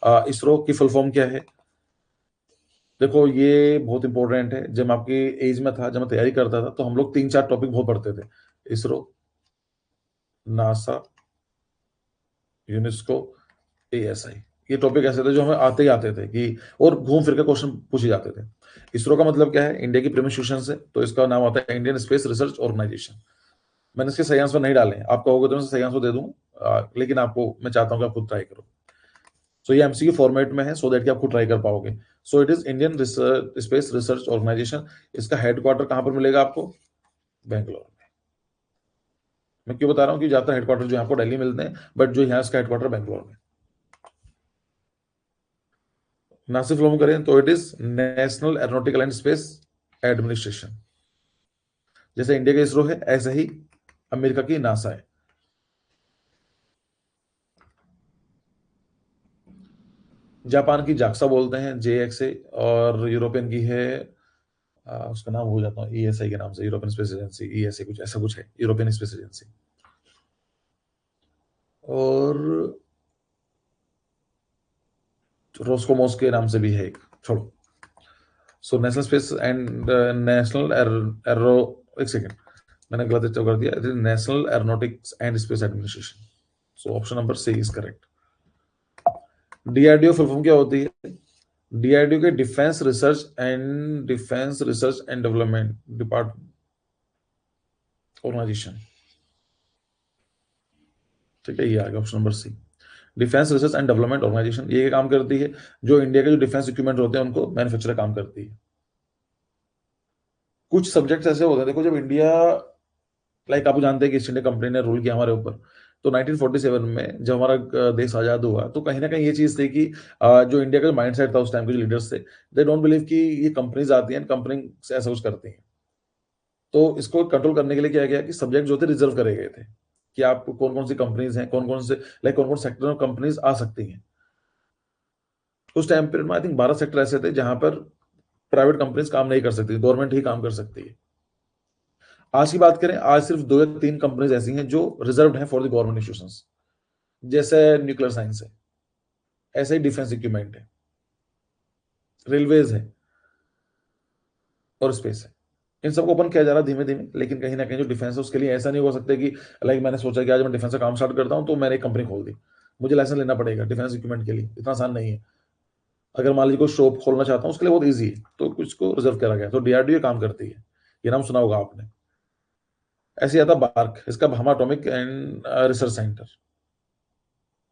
इसरो की full form क्या है? देखो ये बहुत इंपॉर्टेंट है। जब मैं आपकी एज में था, जब मैं तैयारी करता था, तो हम लोग 3-4 टॉपिक बहुत पढ़ते थे। ISRO, NASA, UNESCO, ASI. ये टॉपिक ऐसे थे जो हमें आते ही आते थे कि और घूम फिर के क्वेश्चन पूछे जाते थे। इसरो का मतलब क्या है? इंडिया की प्रीमियर इंस्टीट्यूशन से, तो इसका नाम आता है इंडियन स्पेस रिसर्च ऑर्गेनाइजेशन। मैंने इसके सही आंसर नहीं डाले हैं। आप कहोगे तो मैं सही आंसर दे दूंगा, लेकिन आपको मैं चाहता हूँ कि आप खुद ट्राई करो। सो ये एमसीक्यू फॉर्मेट में है, सो दैट कि आप खुद ट्राई कर पाओगे। So it is Indian Space Research Organisation. इसका हेडक्वार्टर कहाँ पर मिलेगा आपको? बेंगलोर में। मैं क्यों बता रहा हूँ कि ज्यादातर हेडक्वार्टर जो आपको दिल्ली मिलते हैं, बट जो यहाँ इसका हेडक्वार्टर बेंगलोर में। नासिक फ्लो में करें तो it is national aeronautical and Space administration. जैसे इंडिया का इसरो है, ऐसे ही अमेरिका की नासा है। जापान की जाक्सा बोलते हैं, जेएक्सए। और यूरोपियन की है, उसका नाम भूल जाता हूँ, ईएसआई के नाम से, यूरोपियन स्पेस एजेंसी, ईएसए कुछ ऐसा कुछ है, यूरोपियन स्पेस एजेंसी। और रोस्कोमोस के नाम से भी है एक, छोड़ो। So National Space and National Aero, एक सेकेंड, मैंने गलत कर दिया, National Aeronautics and Space Administration. So option number C is correct. DRDO full form क्या होती है? डीआरडीओ के Defence Research and Development Department Organisation. ठीक है, ये आ गया option number C. Defence Research and Development Organisation ये काम करती है, जो इंडिया के जो डिफेंस इक्विपमेंट होते हैं उनको मैन्युफैक्चर काम करती है। कुछ सब्जेक्ट्स ऐसे होते हैं, देखो, जब इंडिया, लाइक आप जानते हैं कि ईस्ट इंडिया कंपनी ने रूल किया हमारे ऊपर, तो 1947 में जब हमारा देश आजाद हुआ, तो कहीं ना कहीं ये चीज थी कि जो इंडिया का माइंड सेट था उस टाइम के जो लीडर्स थे, दे डोंट बिलीव कि ये कंपनीज आती हैं, कंपनी ऐसा कुछ करती हैं। तो इसको कंट्रोल करने के लिए क्या गया कि सब्जेक्ट जो थे रिजर्व करे गए थे, कि आप कौन कौन सी कंपनीज हैं, कौन कौन से, लाइक कौन कौन सेक्टर में कंपनीज आ सकती हैं। उस टाइम पीरियड में आई थिंक 12 सेक्टर ऐसे थे जहां पर प्राइवेट कंपनीज काम नहीं कर सकती, गवर्नमेंट ही काम कर सकती है। आज की बात करें, आज सिर्फ 2 या 3 कंपनीज ऐसी हैं जो रिजर्व्ड हैं फॉर द गवर्नमेंट इंस्टीट्यूशंस। जैसे न्यूक्लियर साइंस है, ऐसे ही डिफेंस इक्विपमेंट है, रेलवेज है, और स्पेस है। इन सबको ओपन किया जा रहा है धीमे धीमे, लेकिन कहीं ना कहीं जो डिफेंस है उसके लिए ऐसा नहीं हो सकता कि, लाइक मैंने सोचा कि आज मैं डिफेंस का काम स्टार्ट करता हूं तो मैंने एक कंपनी खोल दी। मुझे लाइसेंस लेना पड़ेगा डिफेंस इक्विपमेंट के लिए, इतना आसान नहीं है। अगर मान लीजिए कोई शॉप खोलना चाहता हूँ उसके लिए बहुत ईजी है, तो कुछ को रिजर्व करा गया, तो डीआरडीओ काम करती है। ये नाम सुना होगा आपने। ऐसे आता बार्क, इसका Bhabha atomic and research centre,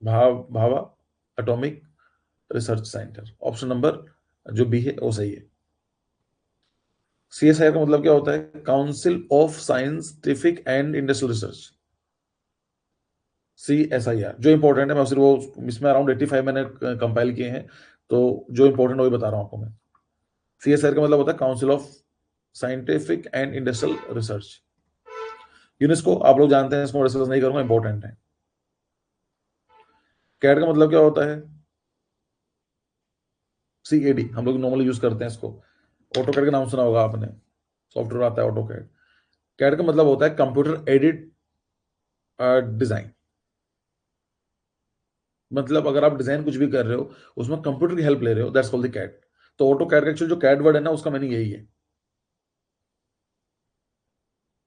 Bhabha atomic research centre. Option number जो बी है वो सही है। सीएसआईआर का मतलब क्या होता है? Council of scientific and industrial research. CSIR जो इंपॉर्टेंट है, मैं सिर्फ वो, इसमें अराउंड 85 मैंने कंपाइल किए हैं, तो जो इंपॉर्टेंट वही बता रहा हूं आपको मैं। सीएसआईआर का मतलब होता है council of scientific and industrial research. UNESCO आप लोग जानते हैं, इसको डिस्कस नहीं करूंगा, इंपॉर्टेंट है। कैड का मतलब क्या होता है? सीएडी हम लोग नॉर्मली यूज करते हैं इसको। ऑटो कैड का नाम सुना होगा आपने, सॉफ्टवेयर आता है ऑटो कैड। कैड का मतलब होता है कंप्यूटर एडेड डिजाइन। मतलब अगर आप डिजाइन कुछ भी कर रहे हो, उसमें कंप्यूटर की हेल्प ले रहे हो, दैट्स कॉल्ड द कैड। तो ऑटो कैड का एक्चुअली जो कैड वर्ड है ना, उसका मीनिंग यही है,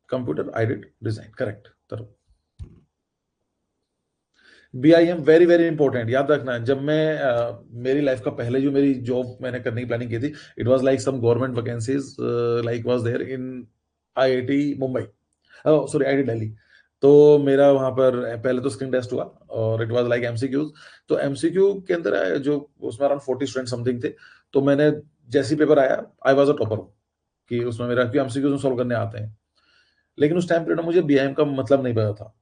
कंप्यूटर एडेड डिजाइन। करेक्ट। तो बीआईएम वेरी वेरी इंपॉर्टेंट, याद रखना। जब मैं मेरी लाइफ का पहले जो मेरी जॉब मैंने करने की प्लानिंग की थी, it was like some government vacancies, like was there in IIT Mumbai, sorry IIT Delhi. तो मेरा वहां पर पहले तो स्क्रीन टेस्ट हुआ, और इट वाज लाइक एमसीक्यूज। तो एमसीक्यू के अंदर जो उसमें अराउंड 40 स्टूडेंट समथिंग थे, तो मैंने जैसे ही पेपर आया, आई वाज अ टॉपर, कि उसमें मेरा क्यों एमसीक्यूज में सॉल्व करने आते हैं। लेकिन उस टाइम पीरियड में मुझे बीआईएम का मतलब नहीं पता था।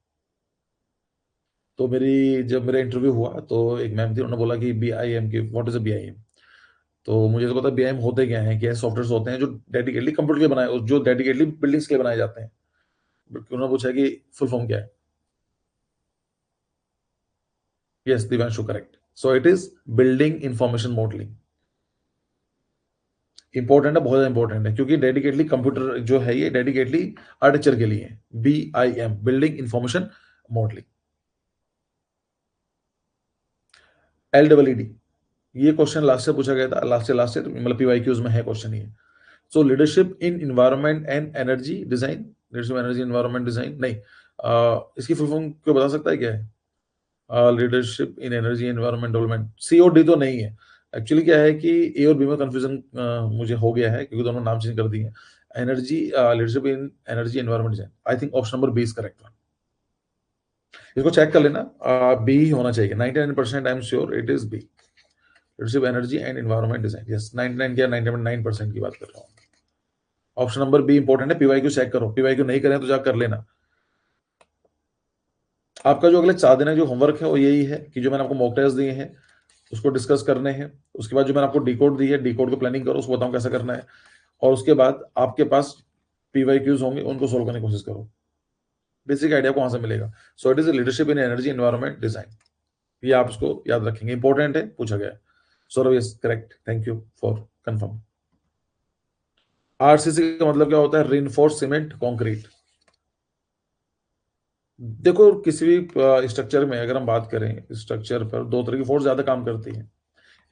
तो मेरी जब मेरा इंटरव्यू हुआ, तो एक मैम थी, उन्होंने बोला कि बीआईएम की व्हाट इज अ बीआईएम। तो मुझे तो पता बीआईएम होते क्या हैं, कि ऐसे सॉफ्टवेयर होते हैं जो डेडिकेटली कंप्यूटर के लिए बनाए, जो डेडिकेटली बिल्डिंग्स के लिए बनाए जाते हैं। बट उन्होंने पूछा कि फुल फॉर्म क्या है। Yes Divyanshu, correct. So it is building information modelling. Important है, बहुत ज्यादा इंपॉर्टेंट है, क्योंकि डेडिकेटली कंप्यूटर जो है ये डेडिकेटली आर्किटेक्चर के लिए है। BIM, building information modelling. LWD, ये क्वेश्चन लास्ट से पूछा गया था, लास्ट से मतलब पीवाईक्यूज में है क्वेश्चन ये। सो leadership in environment and energy design, leadership energy environment design नहीं, इसकी फुल फॉर्म क्यों बता सकता है क्या है? Leadership in energy environment development, COD तो नहीं है। एक्चुअली क्या है कि ए और बी में कंफ्यूजन मुझे हो गया है क्योंकि दोनों नाम चेंज कर दिए हैं। Energy leadership in energy environment design, I think option number B is correct one. इसको चेक कर लेना, बी ही होना चाहिए, 99% I am sure it is B, leadership energy and environment design. Yes, 99 या 99% की बात कर रहा हूँ। ऑप्शन नंबर बी इंपॉर्टेंट है, पीवाईक्यू चेक करो, पीवाईक्यू नहीं करें तो जाकर कर लेना। आपका जो अगले 4 दिन है जो होमवर्क है वो यही है कि जो मैंने आपको मॉक टेस्ट दिए हैं उसको डिस्कस करने हैं। उसके बाद जो मैंने आपको डी कोड दी है, डी कोड को प्लानिंग करो, उसको बताऊं कैसे करना है, और उसके बाद आपके पास पीवाईक्यूज होंगे, उनको सोल्व करने की कोशिश करो। बेसिक आइडिया को वहां से मिलेगा। सो it is leadership in energy environment design, ये आप उसको याद रखेंगे, इंपॉर्टेंट है, पूछा गया है। Saurabh yes correct, thank you for confirm. RCC का मतलब क्या होता है? Reinforce cement concrete. देखो किसी भी स्ट्रक्चर में अगर हम बात करें, स्ट्रक्चर पर दो तरह की फोर्स ज्यादा काम करती है।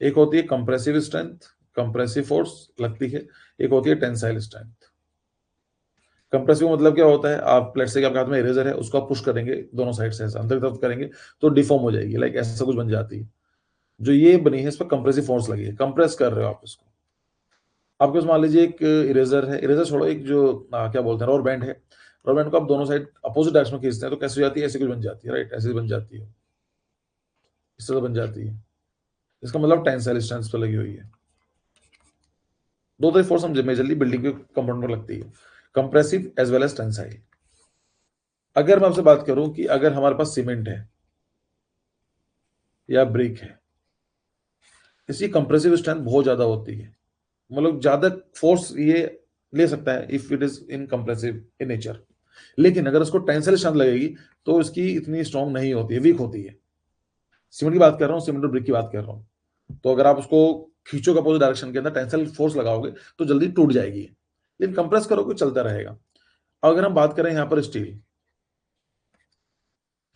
एक होती है कंप्रेसिव स्ट्रेंथ, कंप्रेसिव फोर्स लगती है, एक होती है टेंसाइल स्ट्रेंथ। कंप्रेसिव मतलब क्या होता है? आप लेट्स से कि आपके हाथ में इरेजर है, उसको आप पुश करेंगे दोनों साइड से, ऐसा अंदर की तरफ करेंगे तो डिफॉर्म हो जाएगी, लाइक ऐसा कुछ बन जाती है। जो ये बनी है इस पर कंप्रेसिव फोर्स लगी है, कंप्रेस कर रहे हो आप इसको। आपके पास मान लीजिए एक इरेजर है, इरेजर छोड़ो, एक जो क्या बोलते हैं रबर बैंड है, रबर बैंड को आप दोनों साइड अपोजिट डायरेक्शन में खींचते हैं तो कैसे हो जाती है? ऐसी कुछ बन जाती है, राइट, ऐसी बन जाती है, इस तरह बन जाती है। इसका मतलब टेंसाइल स्ट्रेंथ पर लगी हुई है। दो तरह फोर्स हम मेजरली बिल्डिंग के कंपाउंड में लगती है, compressive as well as tensile. अगर मैं आपसे बात करूं कि अगर हमारे पास सीमेंट है या ब्रिक है, इसकी कंप्रेसिव स्ट्रेंथ बहुत ज्यादा होती है, मतलब ज्यादा फोर्स ये ले सकता है if it is in compressive in nature. लेकिन अगर उसको टेंसाइल स्ट्रेंथ लगेगी तो इसकी इतनी स्ट्रांग नहीं होती है, वीक होती है। सीमेंट की बात कर रहा हूँ, सीमेंट और ब्रिक की बात कर रहा हूँ। तो अगर आप उसको खींचोगे अपोजिट डायरेक्शन के अंदर, टेंसाइल फोर्स लगाओगे तो जल्दी टूट जाएगी, लेकिन कंप्रेस करोगे चलता रहेगा। अगर हम बात करें यहाँ पर स्टील,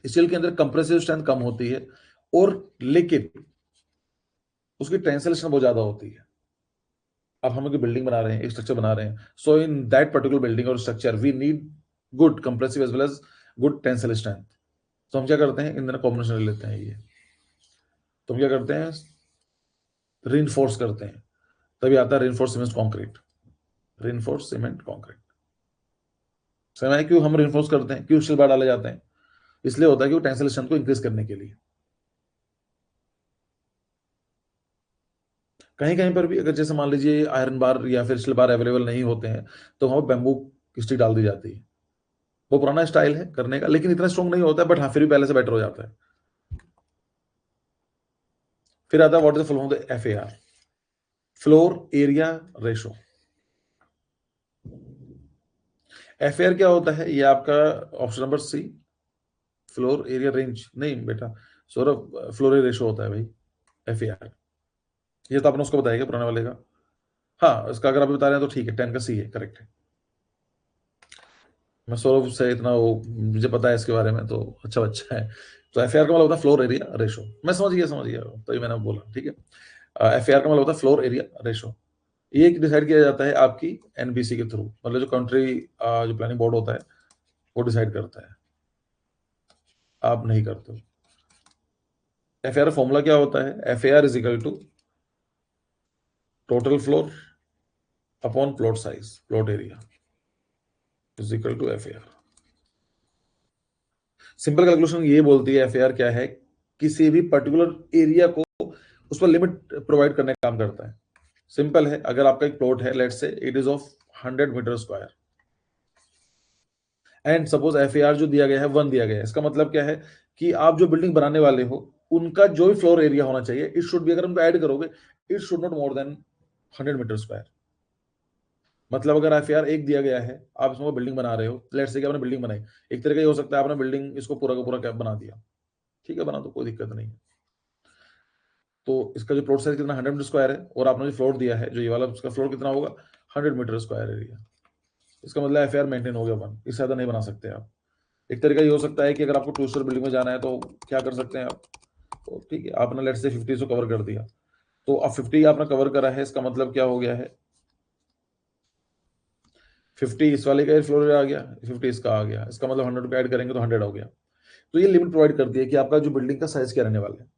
स्टील के अंदर कंप्रेसिव स्ट्रेंथ कम होती है, और लेकिन उसकी टेंसाइल स्ट्रेंथ बहुत ज्यादा होती है। अब हम लोग बिल्डिंग बना रहे हैं, एक स्ट्रक्चर बना रहे हैं, so in that particular building और structure we need good compressive as well as good tensile strength. तो हम क्या करते हैं, इन दोनों कॉम्बिनेशन ले लेते हैं ये, तो हम क्या करते हैं, रीइंफोर्स करते हैं, तभी आता है reinforce cement concrete. Reinforce cement concrete समय क्यों हम रीइंफोर्स करते हैं, क्यों स्टील बार डाले जाते हैं? इसलिए होता है कि टेंसाइल स्ट्रेंथ को इंक्रीज करने के लिए। कहीं कहीं पर भी अगर जैसे मान लीजिए आयरन बार या फिर स्टील बार अवेलेबल नहीं होते हैं, तो वहां बैम्बू की स्टिक डाल दी जाती है। वो पुराना स्टाइल है करने का, लेकिन इतना स्ट्रॉन्ग नहीं होता है, बट हाँ फिर भी पहले से बेटर हो जाता है। फिर आता है what is the full form of F A R, floor area ratio. F A R क्या होता है? ये आपका option number C, floor area range नहीं बेटा, सौरभ फ्लोर एरिया रेशो होता है भाई, एफ ए आर। ये तो आपने उसको बताया पुराने वाले का। हाँ, इसका अगर आप बता रहे हैं तो ठीक है, 10 का सी है, करेक्ट है। मैं सौरभ से इतना वो मुझे पता है इसके बारे में, तो अच्छा बच्चा है। तो एफ ए आर का मतलब होता है फ्लोर एरिया रेशो। मैं समझ गया तभी मैंने बोला, ठीक है। एफ ए आर का मतलब होता है फ्लोर एरिया रेशो। ये डिसाइड किया जाता है आपकी एनबीसी के थ्रू, मतलब जो कंट्री जो प्लानिंग बोर्ड होता है वो डिसाइड करता है, आप नहीं करते हो। एफ ए आर फॉर्मूला क्या होता है? F A R is equal to total floor upon plot size, plot area is equal to F A R. Simple calculation ये बोलती है एफ ए आर क्या है, किसी भी पर्टिकुलर एरिया को उस पर लिमिट प्रोवाइड करने का काम करता है। सिंपल है, अगर आपका एक प्लॉट है, let's say it is of 100 metre square, and suppose F A R जो दिया गया है 1 दिया गया है, इसका मतलब क्या है कि आप जो बिल्डिंग बनाने वाले हो उनका जो भी फ्लोर एरिया होना चाहिए, इट शुड बी, अगर उनको ऐड करोगे, it should not more than 100 metre square. मतलब अगर एफ ए आर एक दिया गया है, आप इसमें बिल्डिंग बना रहे हो, लेट्स से कि आपने बिल्डिंग बनाई, एक तरीका ये हो सकता है आपने बिल्डिंग इसको पूरा का पूरा कैप बना दिया, ठीक है, बना तो कोई दिक्कत नहीं है। तो इसका जो प्लॉट साइज कितना 100 मीटर स्क्वायर है, और आपने जो फ्लोर दिया है जो ये वाला, उसका फ्लोर कितना होगा 100 मीटर स्क्वायर एरिया। इसका मतलब एफ ए आर मेंटेन हो गया 1, इससे ज्यादा नहीं बना सकते आप। एक तरीका ये हो सकता है कि अगर आपको 2 स्टोर बिल्डिंग में जाना है तो क्या कर सकते हैं आप, तो ठीक है आपने लेट से 50 को कवर कर दिया, तो अब 50 आपने कवर करा है, इसका मतलब क्या हो गया है, 50 इस वाले का फ्लोर एरिया आ गया, 50 इसका आ गया, इसका मतलब 100 रुपये ऐड करेंगे तो 100 हो गया। तो ये लिमिट प्रोवाइड करती है कि आपका जो बिल्डिंग का साइज क्या रहने वाला है।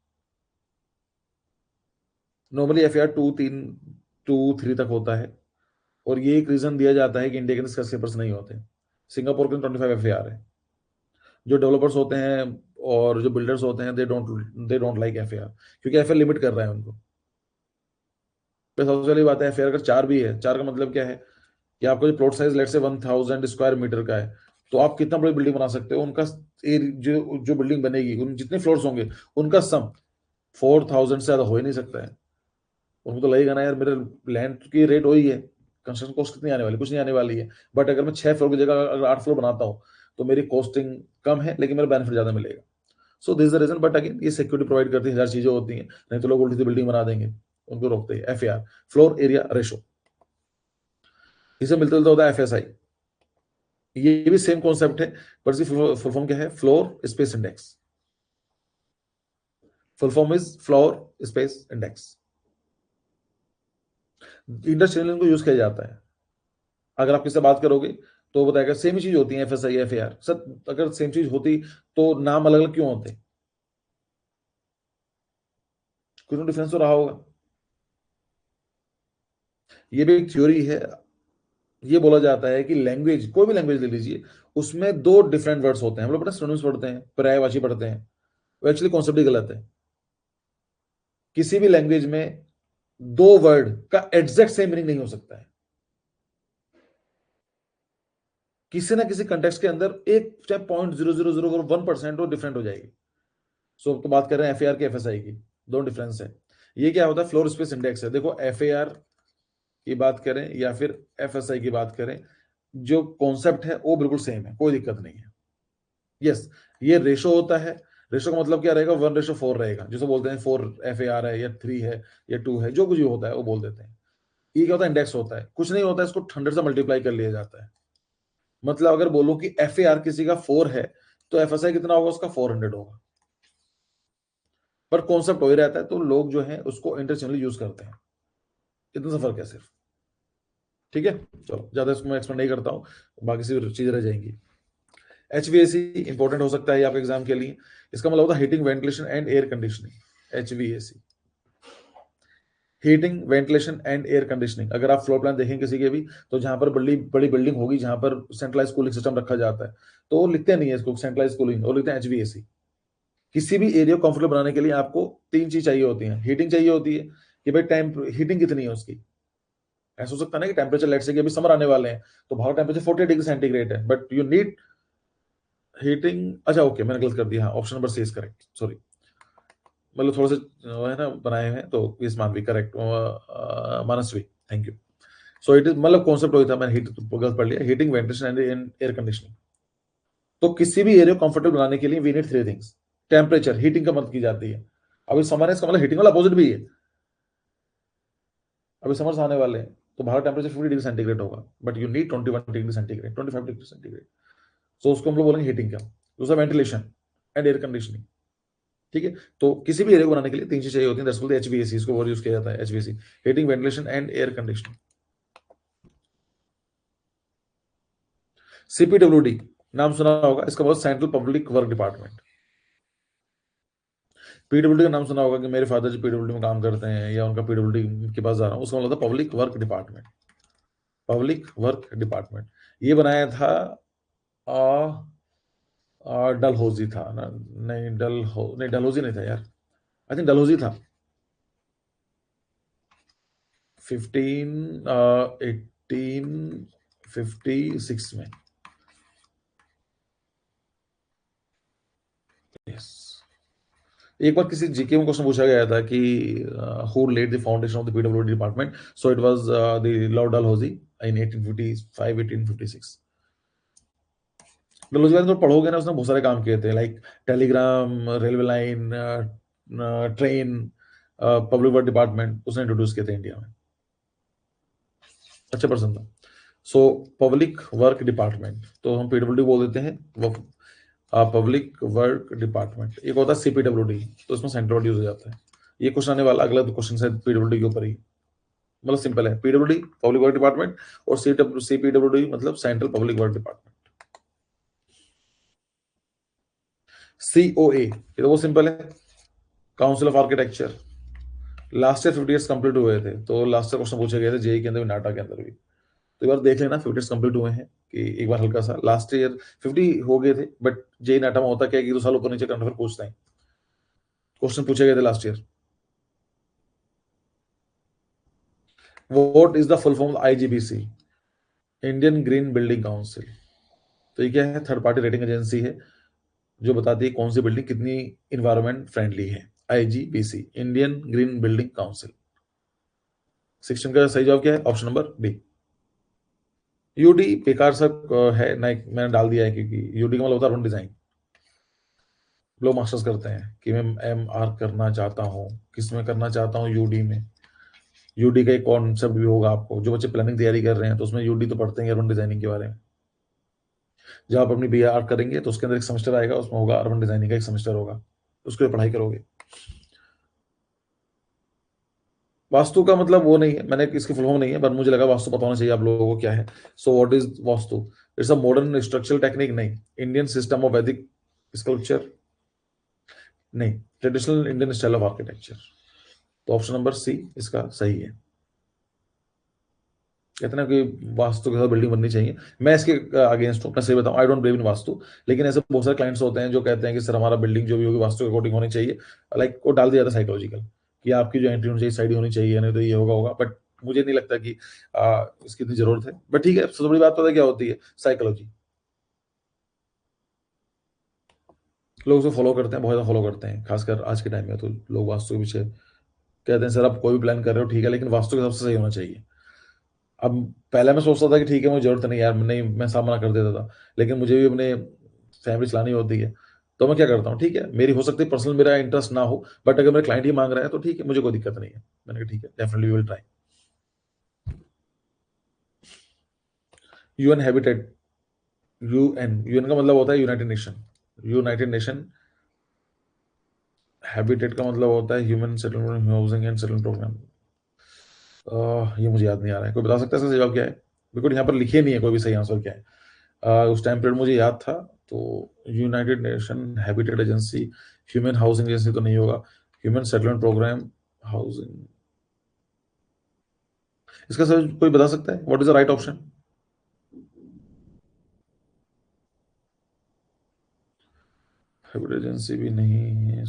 नॉर्मली एफ 2-3 तक होता है, और ये एक रीजन दिया जाता है कि इंडिया के अंदर स्काईस्क्रेपर्स नहीं होते। सिंगापुर के 25 एफ है। जो डेवलपर्स होते हैं और जो बिल्डर्स होते हैं, दे डोंट लाइक एफ क्योंकि एफ लिमिट कर रहा है उनको। तो सबसे पहली बात है, एफ अगर 4 भी है, 4 का मतलब क्या है कि आपका जो प्लॉट साइज लेट से 1000 स्क्वायर मीटर का है, तो आप कितना बड़ी बिल्डिंग बना सकते हो, उनका जो बिल्डिंग बनेगी, उन जितने फ्लोर्स होंगे उनका सम 4000 से ज्यादा हो ही नहीं सकता है। उनको तो लगेगा ना यार, मेरे लैंड की रेट वही है, कंस्ट्रक्शन कॉस्ट कितनी आने वाली, कुछ नहीं आने वाली है। बट अगर मैं 6 फ्लोर की जगह अगर 8 फ्लोर बनाता हूँ, तो मेरी कॉस्टिंग कम है लेकिन मेरा बेनिफिट ज्यादा मिलेगा। So this the reason. But again ये सिक्योरिटी प्रोवाइड करती है, हजार चीजें होती हैं, नहीं तो लोग उल्टी बिल्डिंग बना देंगे, उनको रोकते हैं। एफ फ्लोर एरिया रेशो, इसे मिलता जुलता होता है एफ ये भी सेम कॉन्सेप्ट है, पर इसकी फुल फॉर्म क्या है, floor space index. Full form is floor space index. Industrial को यूज किया जाता है। अगर आप किससे बात करोगे तो बताएगा सेम ही चीज होती है, एफ एफ सर अगर सेम चीज होती तो नाम अलग अलग क्यों होते, कुछ डिफरेंस तो रहा होगा। ये भी एक थ्योरी है। ये बोला जाता है कि लैंग्वेज, कोई भी लैंग्वेज ले लीजिए, उसमें दो डिफरेंट वर्ड्स होते हैं। हम लोग पता सिनोनिम्स पढ़ते हैं, पर्यायवाची पढ़ते हैं, वो एक्चुअली कॉन्सेप्ट ही गलत है। किसी भी लैंग्वेज में दो वर्ड का एग्जैक्ट सेम मीनिंग नहीं हो सकता है। किसी ना किसी कंटेक्स्ट के अंदर एक चाहे 0.0001% वो डिफरेंट हो जाएगी। सो तो बात कर रहे हैं एफ के एफ की, दोनों डिफरेंस है। ये क्या होता है, फ्लोर स्पेस इंडेक्स है। देखो एफ की बात करें या फिर एफ की बात करें, जो कॉन्सेप्ट है वो बिल्कुल सेम है, कोई दिक्कत नहीं है। यस, ये रेशो होता है। रेशो का मतलब क्या रहेगा, 1:4 रहेगा, जिसे बोलते हैं 4 FAR है या 3 है या 2 है, जो कुछ भी होता है वो बोल देते हैं। ये क्या होता है, इंडेक्स होता है, कुछ नहीं होता है, इसको 100 से मल्टीप्लाई कर लिया जाता है। मतलब अगर बोलो कि FAR किसी का 4 है, तो FSI कितना होगा, उसका 400 होगा। पर कॉन्सेप्ट वही रहता है, तो लोग जो है उसको इंटरचेंजली यूज करते हैं। इतना सा फर्क है सिर्फ। ठीक है, चलो ज्यादा इसको मैं एक्सप्लेन नहीं करता हूँ, बाकी सी चीजें रह जाएंगी। HVAC इंपॉर्टेंट हो सकता है आपके एग्जाम के लिए। इसका मतलब होता है heating, ventilation and air conditioning. HVAC, heating, ventilation and air conditioning. अगर आप फ्लोर प्लान देखें किसी के भी, तो जहां पर बड़ी बड़ी बिल्डिंग होगी, जहां पर सेंट्रलाइज कूलिंग सिस्टम रखा जाता है, तो वो लिखते नहीं है इसको सेंट्रलाइज कूलिंग, और लिखते हैं HVAC। किसी भी एरिया को कंफर्टेबल बनाने के लिए आपको 3 चीज चाहिए होती है। हीटिंग चाहिए होती है कि भाई टाइम हीटिंग कितनी है उसकी। ऐसा हो सकता है ना कि टेम्परेचर लेट से कि अभी समर आने वाले हैं, तो बाहर टेम्परेचर 40 डिग्री सेंटीग्रेड है, बट यू नीड हीटिंग। अच्छा ओके, मैंने गलत कर दिया, हाँ option number C is correct, sorry. मतलब थोड़ा सा है ना बनाए हैं, तो इस मान भी correct, Manasvi, thank you. So it is, मतलब कॉन्सेप्ट वही था, मैंने हीट गलत पढ़ लिया, heating, ventilation and air conditioning. तो किसी भी एरिया को कंफर्टेबल बनाने के लिए we need 3 things. Temperature, heating का मदद की जाती है। अभी समर है, इसका मतलब हीटिंग वाला अपोजिट भी है। अभी समर्स आने वाले हैं, तो बाहर टेम्परेचर 50 डिग्री सेंटीग्रेड होगा, but you need 21 degree centigrade, 25 degree centigrade. So उसको हम लोग बोलेंगे हीटिंग का। दूसरा वेंटिलेशन एंड एयर कंडीशनिंग। ठीक है, तो किसी भी एरिया को बनाने के लिए 3 चीज चाहिए होती है, दैट्स कॉल्ड HVAC, इसको और यूज किया जाता है HVAC, heating, ventilation and air conditioning. CPWD नाम सुना होगा, इसका मतलब central public work department. PWD का नाम सुना होगा कि मेरे फादर जी PWD में काम करते हैं, या उनका PWD के पास जा रहा हूँ, उसका मतलब होता है public work department. Public work department ये बनाया था डलहौजी था ना, नहीं नहीं डलहौजी नहीं था यार, आई थिंक डलहौजी था। 1856 में। यस, एक बार किसी जीके में क्वेश्चन पूछा गया था कि who led the foundation of the PWD department, so it was the lord Dalhousie in 1855 1856। Dalhousie तो पढ़ोगे ना, उसने बहुत सारे काम किए थे, like telegram, railway line, train, public work department उसने इंट्रोड्यूस किए थे इंडिया में। अच्छा पर्सन था। सो पब्लिक वर्क डिपार्टमेंट, तो हम PWD बोल देते हैं, वो पब्लिक वर्क डिपार्टमेंट। एक होता है CPWD, तो उसमें सेंट्रल यूज हो जाता है। ये क्वेश्चन आने वाला, अगला क्वेश्चन है पीडब्ल्यूडी के ऊपर ही, मतलब सिंपल है, पीडब्ल्यूडी पब्लिक वर्क डिपार्टमेंट और सीपीडब्ल्यूडी मतलब central public work department. COA ये तो बहुत सिंपल है, council of architecture. Last year 50 years complete हुए थे, तो लास्ट ईयर क्वेश्चन पूछे गए थे जेई के अंदर भी, नाटा के अंदर भी। तो एक बार देख लेना 50 इयर्स कंप्लीट हुए हैं कि एक बार हल्का सा, लास्ट ईयर 50 हो गए थे, बट जेई नाटा में होता क्या है कि 2 साल ऊपर नीचे करंट अफेयर पूछते हैं, क्वेश्चन पूछे गए थे last year. What is the full form IGBC? Indian green building council. तो ये क्या है? थर्ड पार्टी रेटिंग एजेंसी है जो बताती है कौन सी बिल्डिंग कितनी इन्वायरमेंट फ्रेंडली है। IGBC, Indian green building council. 16 का सही जवाब क्या है? Option number B. यूडी बेकार सा है ना, मैंने डाल दिया है क्योंकि यूडी का मतलब होता है अर्बन डिजाइन। लोग मास्टर्स करते हैं कि मैं एमआर करना चाहता हूँ, किस में करना चाहता हूँ? यूडी में। यूडी का एक कॉन्सेप्ट भी होगा आपको, जो बच्चे प्लानिंग तैयारी कर रहे हैं तो उसमें यूडी तो पढ़ते हैं अर्बन डिजाइनिंग के बारे में। जब आप अपनी बीआर करेंगे तो उसके अंदर एक सेमेस्टर आएगा, उसमें होगा अर्बन डिजाइनिंग का एक सेमेस्टर होगा, उसके लिए पढ़ाई करोगे। वास्तु का मतलब वो नहीं है, मैंने इसकी फुल फॉर्म नहीं है, पर मुझे लगा वास्तु पता होना चाहिए आप लोगों को क्या है। So what is vastu? It's a modern structural technique. नहीं। इंडियन सिस्टम ऑफ वैदिक स्कल्पचर। नहीं। Traditional Indian style of architecture. तो ऑप्शन नंबर सी इसका सही है। कहते ना कि वास्तु के साथ बिल्डिंग बननी चाहिए, मैं इसके अगेंस्ट हूँ, मैं सही बताऊँ, I don't believe in vastu. लेकिन ऐसे बहुत सारे क्लाइंट्स होते हैं जो कहते हैं कि सर हमारा बिल्डिंग जो भी होगी वास्तु के अकॉर्डिंग होनी चाहिए। लाइक वो डाल दिया जाता है साइकोलॉजिकल कि आपकी जो एंट्री होनी चाहिए साइड होनी चाहिए, नहीं तो ये होगा। बट मुझे नहीं लगता कि इसकी इतनी जरूरत है। बट ठीक है, सबसे बड़ी बात पता है क्या होती है? साइकोलॉजी। लोग उसे फॉलो करते हैं, बहुत ज़्यादा फॉलो करते हैं, खासकर आज के टाइम में। तो लोग वास्तु के पीछे कहते हैं सर आप कोई भी प्लान कर रहे हो ठीक है, लेकिन वास्तु के हिसाब से सही होना चाहिए। अब पहले मैं सोचता था कि ठीक है मुझे जरूरत नहीं यार, नहीं, मैं सामना कर देता था, लेकिन मुझे भी अपने फैमिली चलानी होती है, तो मैं क्या करता हूँ, ठीक है मेरी हो सकती है पर्सनल मेरा इंटरेस्ट ना हो, बट अगर मेरे क्लाइंट ही मांग रहा है तो ठीक है, मुझे कोई दिक्कत नहीं है। मैंने कहा ठीक है, definitely will try. UN habitat. UN का मतलब होता है United Nation. United Nation habitat का मतलब होता है human settlement housing and settlement programme. ये मुझे याद नहीं आ रहा है, कोई बता सकता है इसका जवाब क्या है? बिल्कुल यहाँ पर लिखे नहीं है कोई भी सही आंसर क्या है। उस टाइम पीरियड मुझे याद था। तो United Nation habitat agency, human housing agency तो नहीं होगा, ह्यूमन सेटलमेंट प्रोग्राम, हाउसिंग। इसका सर कोई बता सकता है what is the right option? Habitat agency भी नहीं है,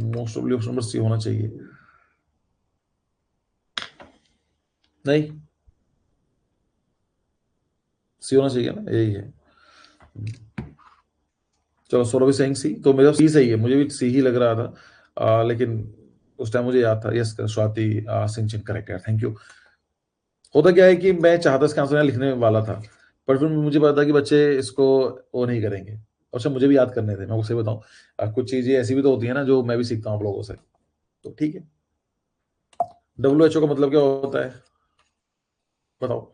मोस्ट ऑफली ऑप्शन नंबर सी होना चाहिए। नहीं, सी होना चाहिए ना, यही है। चलो सौरभ सिंह सी, तो मेरा सी सही है, मुझे भी सी ही लग रहा था। लेकिन उस टाइम मुझे याद था। यस, स्वाति सिंह करेक्ट है, थैंक यू। होता क्या है कि मैं चाहता इसका आंसर यहाँ लिखने वाला था, पर फिर मुझे पता था कि बच्चे इसको वो नहीं करेंगे, और अच्छा मुझे भी याद करने थे। मैं आपको सही बताऊं, कुछ चीजें ऐसी भी तो होती है ना जो मैं भी सीखता हूँ आप लोगों से। तो ठीक है। WHO का मतलब क्या होता है बताओ?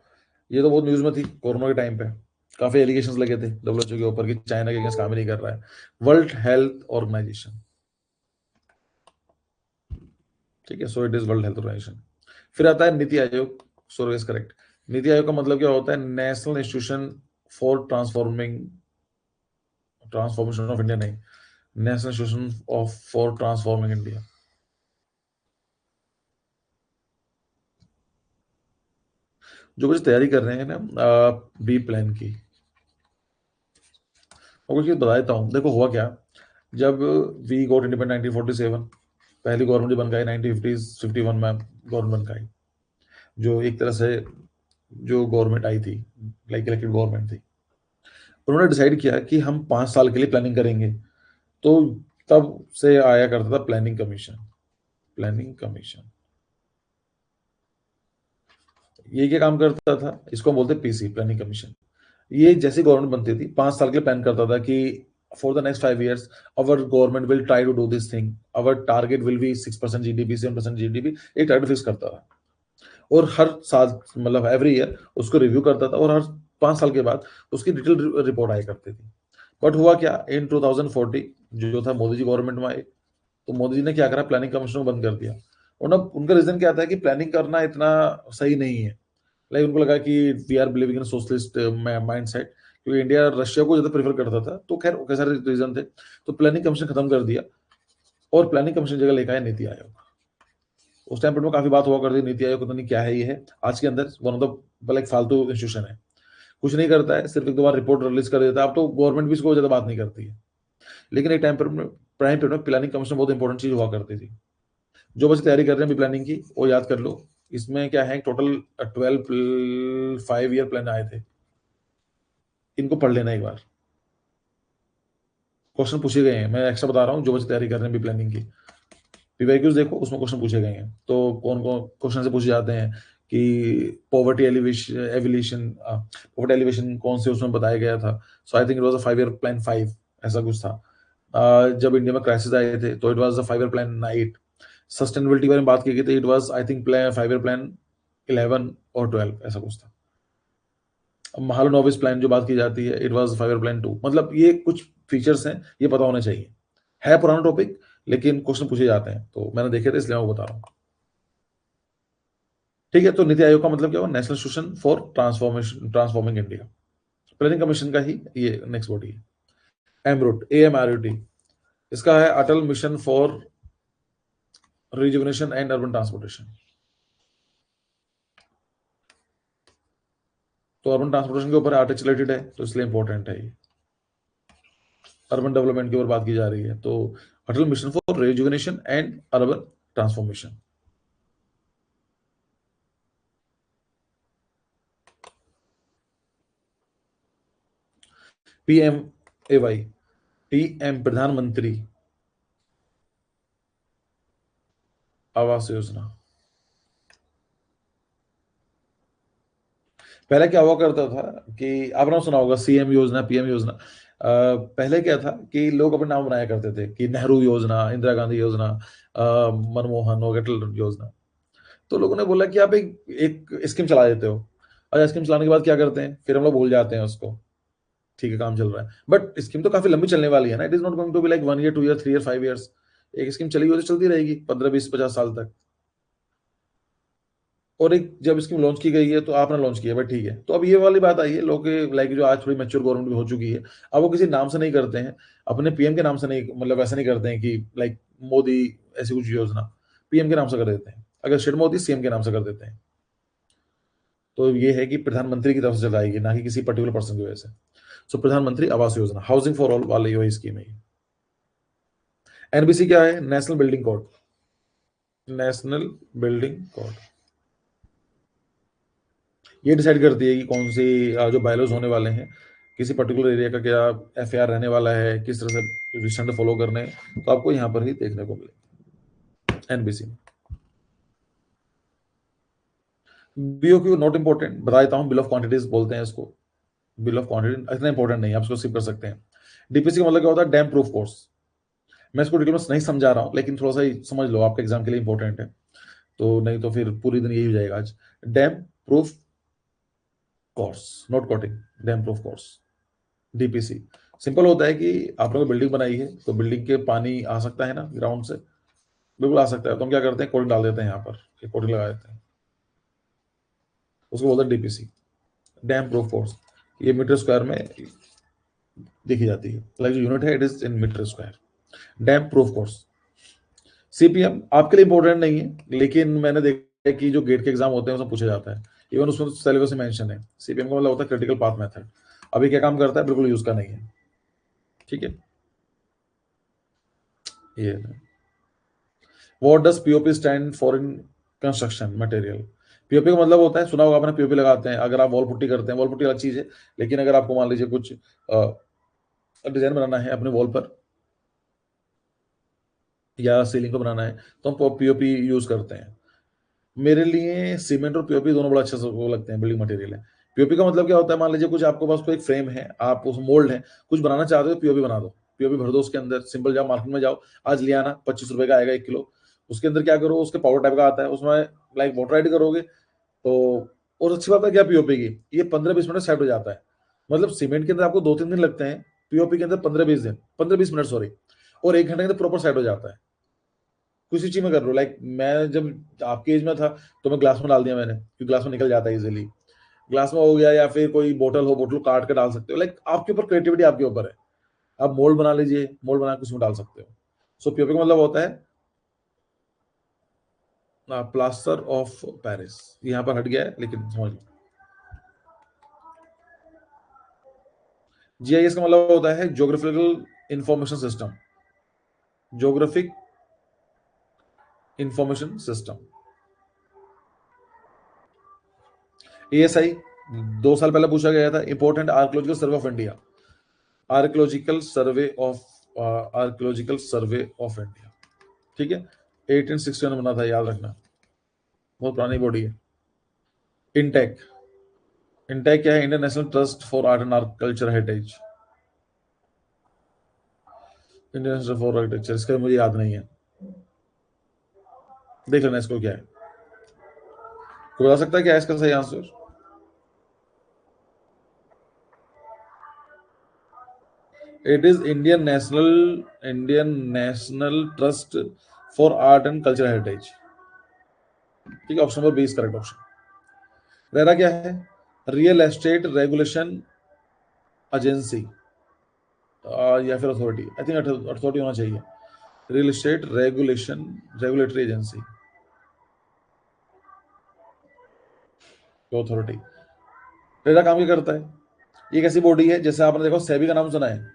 ये तो बहुत न्यूज में थी कोरोना के टाइम पे, काफी एलिगेशंस लगे थे WHO के ऊपर कि चाइना के अगेंस्ट काम ही नहीं कर रहा है। World health organisation. ठीक है, so it is world health organisation. फिर आता है NITI Aayog. So is correct. NITI Aayog का मतलब क्या होता है? National institution for transformation of India. नहीं, national institution of for transforming India. जो बच्चे तैयारी कर रहे हैं ना बी प्लान की, और कुछ बता देता हूँ। देखो हुआ क्या, जब वी गॉट इंडिपेंडेंट 1947, पहली गवर्नमेंट जो बन गई 1951 में गवर्नमेंट बन गई, जो एक तरह से जो गवर्नमेंट आई थी, लाइक इलेक्टेड गवर्नमेंट थी। उन्होंने डिसाइड किया कि हम 5 साल के लिए प्लानिंग करेंगे। तो तब से आया करता था प्लानिंग कमीशन। प्लानिंग कमीशन ये क्या काम करता था? इसको हम बोलते हैं पीसी, प्लानिंग कमीशन। ये जैसी गवर्नमेंट बनती थी 5 साल के लिए प्लान करता था कि for the next 5 years our government will try to do this thing, our target will be 6% GDP, 7% GDP, एक टारगेट फिक्स करता था। और हर साल मतलब एवरी ईयर उसको रिव्यू करता था, और हर 5 साल के बाद उसकी डिटेल रिपोर्ट आया करती थी। बट हुआ क्या, इन 2040 जो था मोदी जी गवर्नमेंट में आए, तो मोदी जी ने क्या करा, प्लानिंग कमीशन को बंद कर दिया। और ना उनका रीजन क्या था कि प्लानिंग करना इतना सही नहीं है। लाइक उनको लगा कि we are believing in socialist mindset, क्योंकि इंडिया रशिया को ज्यादा प्रेफर करता था। तो खैर कई सारे रीजन थे, तो प्लानिंग कमीशन खत्म कर दिया और प्लानिंग कमीशन जगह लेकर आया नीति आयोग। उस टाइम पर में काफी बात हुआ करती, नीति आयोग पता नहीं क्या है, ये है आज के अंदर वन ऑफ द लाइक फालतू इंस्टीट्यूशन है, कुछ नहीं करता है, सिर्फ एक दो बार रिपोर्ट रिलीज कर देता है। अब तो गवर्नमेंट भी इसको ज्यादा बात नहीं करती है, लेकिन एक टाइम पर प्राइम पीरियड में प्लानिंग कमीशन बहुत इंपॉर्टेंट चीज हुआ करती थी। जो बच्चे तैयारी कर रहे हैं अभी प्लानिंग की, वो याद कर लो। इसमें क्या है, टोटल 12 5 ईयर प्लान आए थे, इनको पढ़ लेना एक बार, क्वेश्चन पूछे गए हैं। मैं एक्स्ट्रा बता रहा हूँ, जो बच्चे तैयारी कर रहे हैं अभी प्लानिंग की, पीवाईक्यूज देखो, उसमें क्वेश्चन पूछे गए हैं। तो कौन कौन क्वेश्चन से पूछे जाते हैं कि पॉवर्टी एलिवेशन पॉवर्टी एलिवेशन कौन से उसमें बताया गया था। So I think it was a 5 year plan 5, ऐसा कुछ था। जब इंडिया में क्राइसिस आए थे तो it was a 5 year plan 8। Sustainability के बारे में बात की गई थी, it was I think plan 5 year plan 11 और 12, ऐसा कुछ था। महालनोबिस प्लान जो बात की जाती है, इट वाज 5 ईयर प्लान 2। मतलब ये कुछ फीचर्स हैं, ये पता होने चाहिए। है पुराना टॉपिक, लेकिन क्वेश्चन पूछे जाते हैं, तो मैंने देखे थे इसलिए मैं बता रहा हूँ। ठीक है, तो नीति आयोग का मतलब क्या हुआ, national institution for transforming India. Planning commission का ही ये नेक्स्ट बॉडी है। एमरूट, AMRUT, इसका है Atal mission for rejuvenation and urban transportation. तो अर्बन ट्रांसपोर्टेशन के ऊपर आर्टिकल रिलेटेड है, तो इसलिए इंपॉर्टेंट है ये। अर्बन डेवलपमेंट की ओर बात की जा रही है, तो Atal mission for rejuvenation and urban transformation. PMAY, PM प्रधानमंत्री आवास योजना। पहले क्या हुआ करता था कि आपने सुना होगा CM योजना, PM योजना। पहले क्या था कि लोग अपने नाम बनाया करते थे कि नेहरू योजना, इंदिरा गांधी योजना, मनमोहन अटल योजना। तो लोगों ने बोला कि आप एक स्कीम चला देते हो। अच्छा, स्कीम चलाने के बाद क्या करते हैं, फिर हम लोग भूल जाते हैं उसको। ठीक है, काम चल रहा है, बट स्कीम तो काफी लंबी चलने वाली है ना। It is not going to be like 1 year, 2 year, 3 year, 5 years. एक स्कीम चली हुई तो चलती रहेगी 15, 20, 50 साल तक। और एक जब स्कीम लॉन्च की गई है तो आपने लॉन्च किया, बट ठीक है। तो अब ये वाली बात आई है, लोग लाइक जो आज थोड़ी मैच्योर गवर्नमेंट भी हो चुकी है, अब वो किसी नाम से नहीं करते हैं, अपने PM के नाम से नहीं, मतलब ऐसा नहीं करते हैं कि लाइक मोदी ऐसी कुछ योजना, PM के नाम से कर देते हैं। अगर स्टेट में होती CM के नाम से कर देते हैं। तो ये है कि प्रधानमंत्री की तरफ से चलाएगी, ना कि किसी पर्टिकुलर पर्सन की वजह से। सो प्रधानमंत्री Awas Yojana, housing for all वाली वही स्कीम है। NBC क्या है, national building code. National building code ये डिसाइड करती है कि कौन सी जो बायलॉज होने वाले हैं, किसी पर्टिकुलर एरिया का क्या FAR रहने वाला है, किस तरह से स्टैंडर्ड फॉलो करने हैं। तो आपको यहाँ पर ही देखने को मिले NBC में। BOQ नॉट इंपॉर्टेंट, बता देता हूँ, बिल ऑफ क्वांटिटीज बोलते हैं इसको। बिल ऑफ क्वांटिटी इतना इंपॉर्टेंट नहीं है, आप इसको स्किप कर सकते हैं। DPC का मतलब क्या होता है, डैम प्रूफ कोर्स। मैं इसको डिटेल में नहीं समझा रहा हूँ, लेकिन थोड़ा सा ही समझ लो, आपके एग्जाम के लिए इंपॉर्टेंट है। तो नहीं तो फिर पूरी दिन यही हो जाएगा आज। Dam proof course, not coating, dam proof course, DPC। Simple होता है कि आपने कोई बिल्डिंग बनाई है, तो बिल्डिंग के पानी आ सकता है ना ग्राउंड से, बिल्कुल आ सकता है। तो हम क्या करते हैं, कोटिंग डाल देते हैं, यहाँ पर कोटिंग लगा देते हैं, उसको बोलते हैं DPC, डैम प्रूफ कोर्स। ये मीटर स्क्वायर में देखी जाती है, लाइक जो यूनिट है it is in metre square. Damp proof course. CPM आपके लिए इंपॉर्टेंट नहीं है, लेकिन मैंने देखा है कि जो गेट के एग्जाम होते हैं उसमें पूछा जाता है। इवन उसमें सिलेबस में मेंशन है। CPM का मतलब होता है क्रिटिकल पाथ मेथड। अभी क्या काम करता है, बिल्कुल यूज का नहीं है। ठीक है, ये what does POP stand for in construction material. POP का मतलब होता है, सुना होगा आपने, POP लगाते हैं अगर आप वॉल पुट्टी करते हैं। वॉल पुट्टी अलग चीज है, लेकिन अगर आपको मान लीजिए कुछ डिजाइन बनाना है अपने वॉल पर या सीलिंग को बनाना है, तो हम POP यूज करते हैं। मेरे लिए सीमेंट और POP दोनों बड़ा अच्छा वो लगते हैं, बिल्डिंग मटेरियल है। POP का मतलब क्या होता है, मान लीजिए कुछ आपके पास कोई एक फ्रेम है, आप उस मोल्ड है, कुछ बनाना चाहते हो, POP बना दो। POP भर दो उसके अंदर, सिंपल, जाओ मार्केट में जाओ, आज ले आना, 25 रुपए का आएगा 1 किलो। उसके अंदर क्या करो, उसके पाउडर टाइप का आता है, उसमें लाइक वाटर ऐड करोगे तो। और अच्छी बात है क्या POP की, ये 15-20 मिनट सेट हो जाता है। मतलब सीमेंट के अंदर आपको 2-3 दिन लगते हैं, POP के अंदर 15-20 दिन, 15-20 मिनट सॉरी, और 1 घंटे के अंदर प्रॉपर सेट हो जाता है। किसी चीज में कर लो, लाइक मैं जब आपके एज में था तो मैं ग्लास में डाल दिया मैंने, क्योंकि ग्लास में निकल जाता है इजीली, ग्लास में हो गया, या फिर कोई बोतल हो, बोतल काट के डाल सकते हो, लाइक आपके ऊपर, क्रिएटिविटी आपके ऊपर है। आप मोल्ड बना लीजिए, मोल्ड बना के उसमें डाल सकते हो। सो पीओपी का मतलब होता है प्लास्टर ऑफ पेरिस। यहाँ पर हट गया है लेकिन समझ लो। जीआईएस का मतलब होता है geographical information system, geographic information system. ASI 2 साल पहले पूछा गया था, important archaeological survey of India, archaeological survey of archaeological survey of India, ठीक है। 1861 में बना था, याद रखना, बहुत पुरानी बॉडी है। इंटेक, इंटेक क्या है? Indian national trust for art and culture heritage, Indian national for architecture, इसका मुझे याद नहीं है, देख लेना इसको क्या है। कोई बता सकता है क्या है इसका सही answer? It is Indian national trust for art and culture heritage, ठीक है। Option number 20 correct option. RERA क्या है? रियल एस्टेट रेगुलेशन एजेंसी, या फिर अथॉरिटी, आई थिंक अथॉरिटी होना चाहिए। Real estate regulation regulatory agency, authority. RERA काम क्या करता है? ये एक ऐसी बॉडी है, जैसे आपने देखो सेबी का नाम सुना है,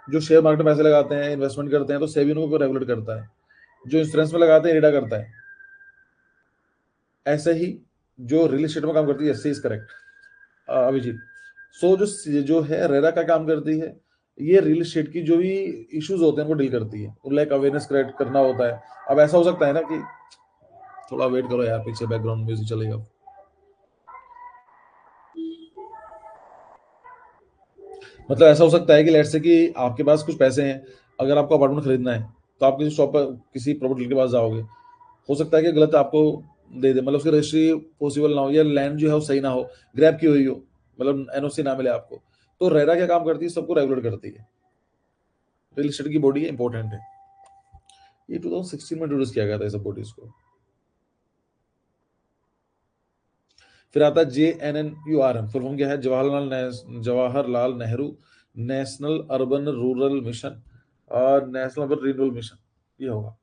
जो शेयर मार्केट में पैसे लगाते हैं, इन्वेस्टमेंट करते हैं, तो सेबी उनको रेगुलेट करता है। जो इंश्योरेंस में लगाते हैं, रेडा करता है। ऐसे ही जो रियल एस्टेट में काम करती है, एससी इज करेक्ट अभिजीत। सो जो जो है रेरा का काम करती है, ये रियल एस्टेट की जो भी इश्यूज होते हैं उनको डील करती है, उनको लाइक अवेयरनेस क्रिएट करना होता है। अब ऐसा हो सकता है ना कि, थोड़ा वेट करो यार, पीछे बैकग्राउंड म्यूजिक चलेगा। मतलब ऐसा हो सकता है कि लेट से कि आपके पास कुछ पैसे हैं, अगर आपको अपार्टमेंट खरीदना है, तो आप किसी शॉप पर, किसी प्रॉपर्टी के पास जाओगे, हो सकता है कि गलत आपको दे दे, मतलब उसकी रजिस्ट्री पॉसिबल ना हो, या लैंड जो है वो सही ना हो, ग्रैब की हुई हो, मतलब एनओसी ना मिले आपको। तो रेरा क्या काम करती है? सबको रेगुलेट करती है। रियल एस्टेट की बॉडी है, इंपॉर्टेंट है। ये 2016 में इंट्रोड्यूस किया गया था, सब बॉडीज को। फिर आता है JNNURM, फुल फॉर्म क्या है? Jawaharlal Nehru national urban rural mission और नेशनल अर्बन रिन्यूअल मिशन, ये होगा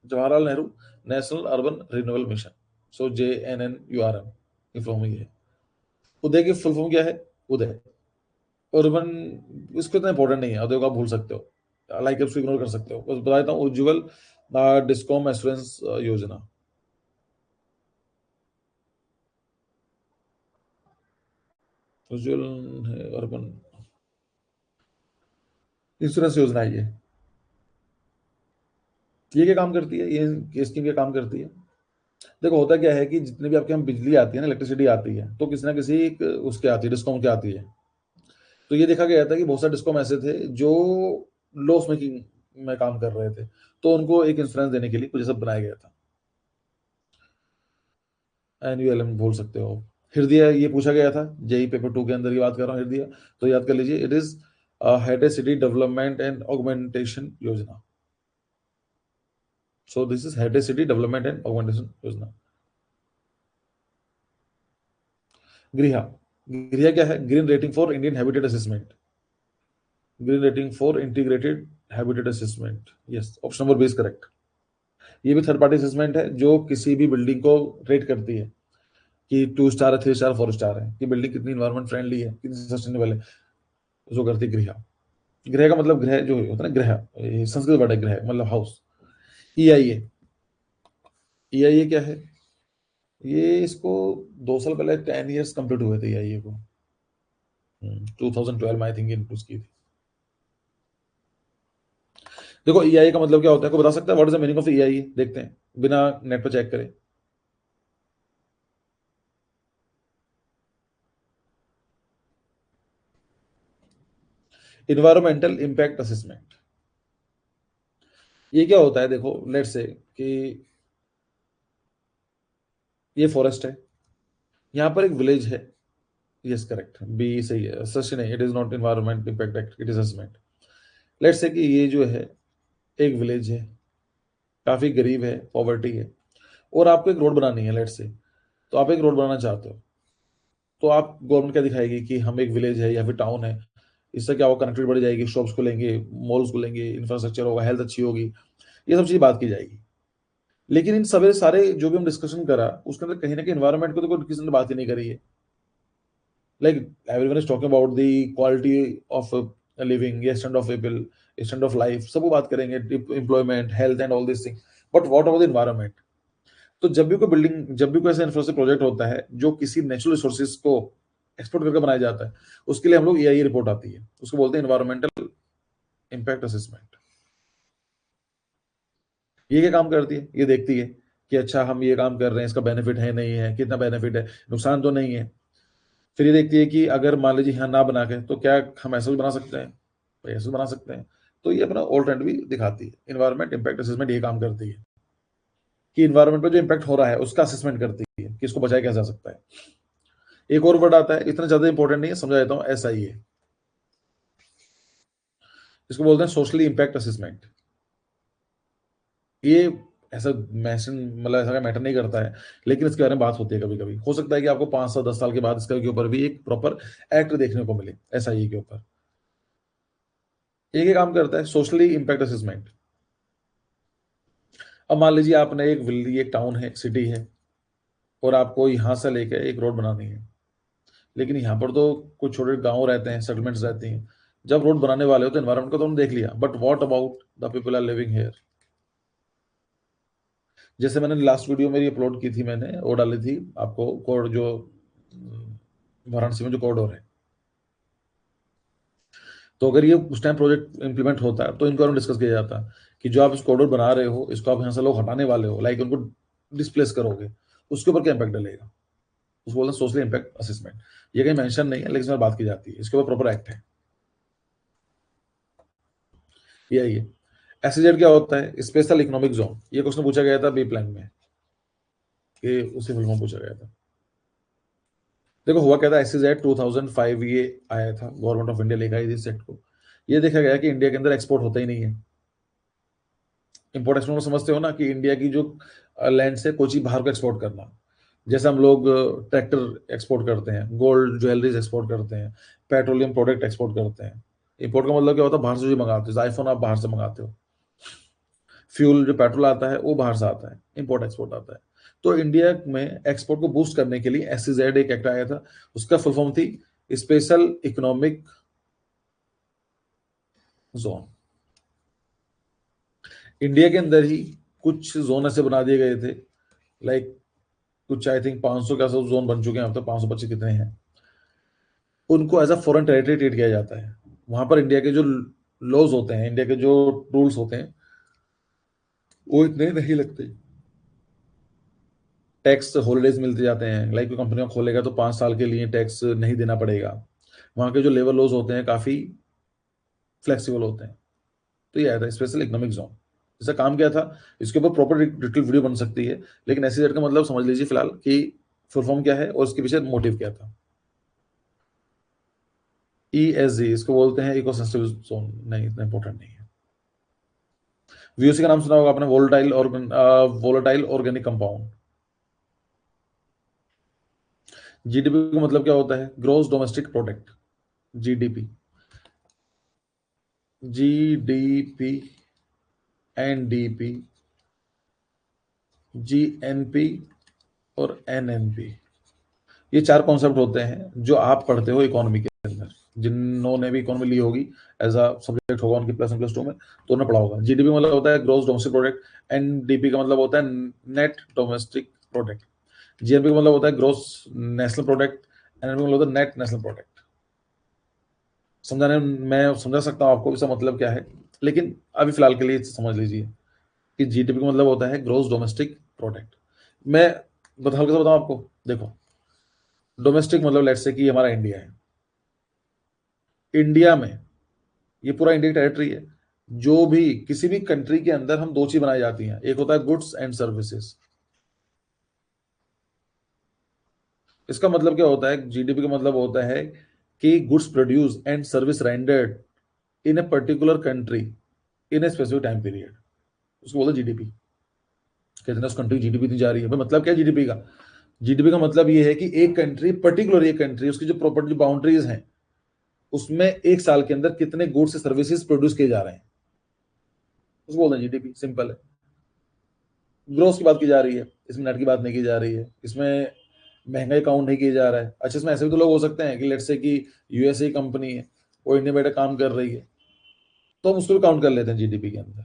Jawaharlal Nehru national urban renewal mission. So JNNURM की फुल फॉर्म ये है। उदय की फुल फॉर्म क्या है? उदय अर्बन, इसको इतना इंपॉर्टेंट नहीं है, उदय को आप भूल सकते हो, लाइक उसको इग्नोर कर सकते हो। बस बता देता हूँ, उज्ज्वल डिस्कॉम एश्योरेंस योजना, उज्ज्वल है अर्बन इंश्योरेंस योजना है ये क्या काम करती है? ये स्कीम क्या काम करती है? देखो होता क्या है कि जितने भी आपके यहाँ बिजली आती है ना, इलेक्ट्रिसिटी आती है, तो किसी ना किसी उसके आती है, डिस्कॉम की आती है। तो ये देखा गया था कि बहुत सारे डिस्कॉम ऐसे थे जो लॉस मेकिंग में काम कर रहे थे, तो उनको एक इंश्योरेंस देने के लिए कुछ ऐसा बनाया गया था। एनयूएलएम बोल सकते हो। हृदय ये पूछा गया था जेई पेपर 2 के अंदर की बात कर रहा हूँ, हृदय, तो याद कर लीजिए, it is head city development and augmentation योजना। So this is head city development and augmentation योजना। गृहा, गृह क्या है? Green rating for Indian habitat assessment, green rating for integrated habitat assessment, yes, option number 20 correct. ये भी third party assessment है, जो किसी भी बिल्डिंग को रेट करती है कि 2 स्टार है, 3 स्टार, 4 स्टार है, कि बिल्डिंग कितनी इन्वायरमेंट फ्रेंडली है, कितनी सस्टेनेबल है, जो करती है गृह। गृह का मतलब, गृह जो होता है ना, गृह, ये संस्कृत वर्ड है, गृह मतलब हाउस। EIA, EIA क्या है? ये इसको 2 साल पहले 10 years कंप्लीट हुए थे EIA को। 2012 में आई थिंक इंट्रोड्यूस की थी। देखो EIA का मतलब क्या होता है, कोई बता सकता है? What is the meaning of EIA? देखते हैं, बिना नेट पर चेक करें। इन्वायरमेंटल इम्पैक्ट असेसमेंट, ये क्या होता है? देखो लेट्स से कि ये फॉरेस्ट है, यहाँ पर एक विलेज है, यस करेक्ट, बी सही है, सच नहीं, it is not environment impact act, it is assessment. Let's say कि ये जो है एक विलेज है, काफ़ी गरीब है, पॉवर्टी है, और आपको एक रोड बनानी है लेट्स से, तो आप एक रोड बनाना चाहते हो, तो आप गवर्नमेंट क्या दिखाएगी कि हम एक विलेज है या फिर टाउन है, इससे क्या होगा, कनेक्टिविटी बढ़ जाएगी, शॉप्स खुलेंगे, मॉल्स खुलेंगे, इंफ्रास्ट्रक्चर होगा, हेल्थ अच्छी होगी, ये सब चीज़ बात की जाएगी। लेकिन इन सभी सारे जो भी हम डिस्कशन करा, उसके अंदर कहीं न कहीं एनवायरनमेंट को तो कोई किसी ने बात ही नहीं करी है। Like everyone is talking about the quality of living, standard of people, standard of life, सब वो बात करेंगे, employment, health and all this thing, but what about the environment? तो जब भी कोई ऐसा इंफ्रास्ट्रक्चर प्रोजेक्ट होता है जो किसी नेचुरल रिसोर्सेज को एक्सपोर्ट करके बनाया जाता है, उसके लिए हम लोग एआई रिपोर्ट आती है, उसको बोलते हैं एनवायरमेंटल इम्पैक्ट असेसमेंट। ये क्या काम करती है? ये देखती है कि अच्छा हम ये काम कर रहे हैं, इसका बेनिफिट है नहीं है, कितना बेनिफिट है, नुकसान तो नहीं है। फिर ये देखती है कि अगर मान लीजिए यहाँ ना बना के तो क्या हम ऐसा भी बना सकते हैं, तो ऐसा भी बना सकते हैं। तो ये अपना ऑल्टरनेट भी दिखाती है, इन्वायरमेंट इम्पैक्ट असेसमेंट ये काम करती है कि इन्वायरमेंट पर जो इम्पैक्ट हो रहा है उसका असेसमेंट करती है कि इसको बचाया कैसे जा सकता है। एक और वर्ड आता है, इतना ज्यादा इंपॉर्टेंट नहीं है, समझा देता हूँ, ऐसा ही है, इसको बोलते हैं सोशली इम्पैक्ट असेसमेंट। ये ऐसा मैशन मतलब ऐसा मैटर नहीं करता है, लेकिन इसके बारे में बात होती है कभी कभी। हो सकता है कि आपको 5 साल 10 साल के बाद इसके ऊपर भी एक प्रॉपर एक्ट देखने को मिले ऐसा ही के ऊपर। एक ही काम करता है सोशली इम्पैक्ट असेसमेंट। अब मान लीजिए आपने एक विल्ली, एक टाउन है, एक सिटी है, और आपको यहाँ से लेकर एक रोड बनानी है, लेकिन यहाँ पर तो कुछ छोटे गांव रहते हैं, सेटलमेंट्स रहती हैं। जब रोड बनाने वाले हो तो एनवायरमेंट को तो हमने देख लिया, but what about the people are living here? जैसे मैंने लास्ट वीडियो मेरी अपलोड की थी, मैंने वो डाली थी आपको कोड, जो वाराणसी में जो कॉरिडोर है, तो अगर ये उस टाइम प्रोजेक्ट इंप्लीमेंट होता है तो इनको हम डिस्कस किया जाता है कि जो आप इस कॉरिडोर बना रहे हो, इसको आप यहाँ से लोग हटाने वाले हो, लाइक उनको डिस्प्लेस करोगे, उसके ऊपर क्या इंपैक्ट डलेगा, उसको बोलते हैं सोशल इंपैक्ट असेसमेंट। ये कहीं मेंशन नहीं है, लेकिन इसमें बात की जाती है, इसके ऊपर प्रॉपर एक्ट है। यही है। एसईजेड क्या होता है? Special economic zone. ये क्वेश्चन पूछा गया था बी प्लान में, कि उसी फिल्म में पूछा गया था। देखो हुआ क्या था, एसईजेड 2005 ये आया था, गवर्नमेंट ऑफ इंडिया लेकर आई थी इस सेट को। ये देखा गया कि इंडिया के अंदर एक्सपोर्ट होता ही नहीं है। इंपोर्ट एक्सपोर्ट में समझते हो ना, कि इंडिया की जो लैंड से कोई चीज बाहर को एक्सपोर्ट करना। जैसे हम लोग ट्रैक्टर एक्सपोर्ट करते हैं, गोल्ड ज्वेलरीज एक्सपोर्ट करते हैं, पेट्रोलियम प्रोडक्ट एक्सपोर्ट करते हैं। इंपोर्ट का मतलब क्या होता है? बाहर से जो मंगाते हो, आईफोन आप बाहर से मंगाते हो, फ्यूल जो पेट्रोल आता है वो बाहर से आता है, इंपोर्ट एक्सपोर्ट आता है। तो इंडिया में एक्सपोर्ट को बूस्ट करने के लिए एसईजेड एक एक्ट आया था, उसका फुल फॉर्म थी स्पेशल इकोनॉमिक जोन। इंडिया के अंदर ही कुछ जोन ऐसे बना दिए गए थे, लाइक कुछ आई थिंक 500 के आसपास जोन बन चुके हैं अब तक, 525 कितने हैं, उनको as a foreign territory treat किया जाता है। वहां पर इंडिया के जो लॉज होते हैं, इंडिया के जो रूल्स होते हैं, वो इतने नहीं लगते। टैक्स हॉलीडेज मिलते जाते हैं, लाइक कोई कंपनी खोलेगा तो 5 साल के लिए टैक्स नहीं देना पड़ेगा। वहाँ के जो लेबर लॉज होते हैं काफ़ी फ्लेक्सिबल होते हैं। तो ये आया था स्पेशल इकोनॉमिक जोन। इसका काम क्या था, इसके ऊपर प्रॉपर डिटेल वीडियो बन सकती है, लेकिन एसईजेड का मतलब समझ लीजिए फिलहाल कि फुल फॉर्म क्या है और इसके पीछे मोटिव क्या था। ईएसजी इसको बोलते हैं इको सेंसिटिव जोन, नहीं इतना इंपॉर्टेंट नहीं है। वीओसी का नाम सुना होगा आपने, वोलेटाइल ऑर्गेनिक कंपाउंड। जीडीपी का मतलब क्या होता है? Gross domestic product, GDP. GDP, NDP, GNP और एनएनपी, ये 4 कॉन्सेप्ट होते हैं जो आप पढ़ते हो इकोनॉमी के अंदर। जिन्होंने भी इकोनॉमी ली होगी, एज अ सब्जेक्ट होगा उनकी +1 +2 में, तो उन्हें पढ़ा होगा। जीडीपी मतलब होता है ग्रोस डोमेस्टिक प्रोडक्ट, एनडीपी का मतलब होता है नेट डोमेस्टिक प्रोडक्ट, जीएनपी का मतलब होता है ग्रोस नेशनल प्रोडक्ट, एनएनपी का मतलब होता है नेट नेशनल प्रोडक्ट। समझाने मैं समझा सकता हूँ आपको इसका मतलब क्या है, लेकिन अभी फिलहाल के लिए समझ लीजिए कि जीडीपी का मतलब होता है ग्रोस डोमेस्टिक प्रोडक्ट। मैं हल्का सा बताऊँ आपको, देखो डोमेस्टिक मतलब लेट्स से कि हमारा इंडिया है, इंडिया में ये पूरा इंडिया टेरिटरी है। जो भी किसी भी कंट्री के अंदर हम दो चीज बनाई जाती हैं, एक होता है गुड्स एंड सर्विसेज। इसका मतलब क्या होता है? जीडीपी का मतलब होता है कि goods produce and service rendered in a particular country in a specific time period, उसको बोलते हैं जीडीपी। कहते हैं उस कंट्री की जीडीपी इतनी जा रही है। मतलब क्या जीडीपी का? जीडीपी का मतलब ये है कि एक कंट्री, पर्टिकुलर एक कंट्री, उसकी जो प्रॉपर्टी बाउंड्रीज हैं, उसमें एक साल के अंदर कितने गुड्स से सर्विसेज प्रोड्यूस किए जा रहे हैं, उसको बोलते हैं जीडीपी। सिंपल है। ग्रोथ की बात की जा रही है, इसमें नेट की बात नहीं की जा रही है, इसमें महंगाई काउंट नहीं किया जा रहा है। अच्छा, इसमें ऐसे भी तो लोग हो सकते हैं कि लेट्स से कि यूएसए कंपनी है, वो इंडिया में बैठे काम कर रही है, तो हम उसको भी काउंट कर लेते हैं जीडीपी के अंदर।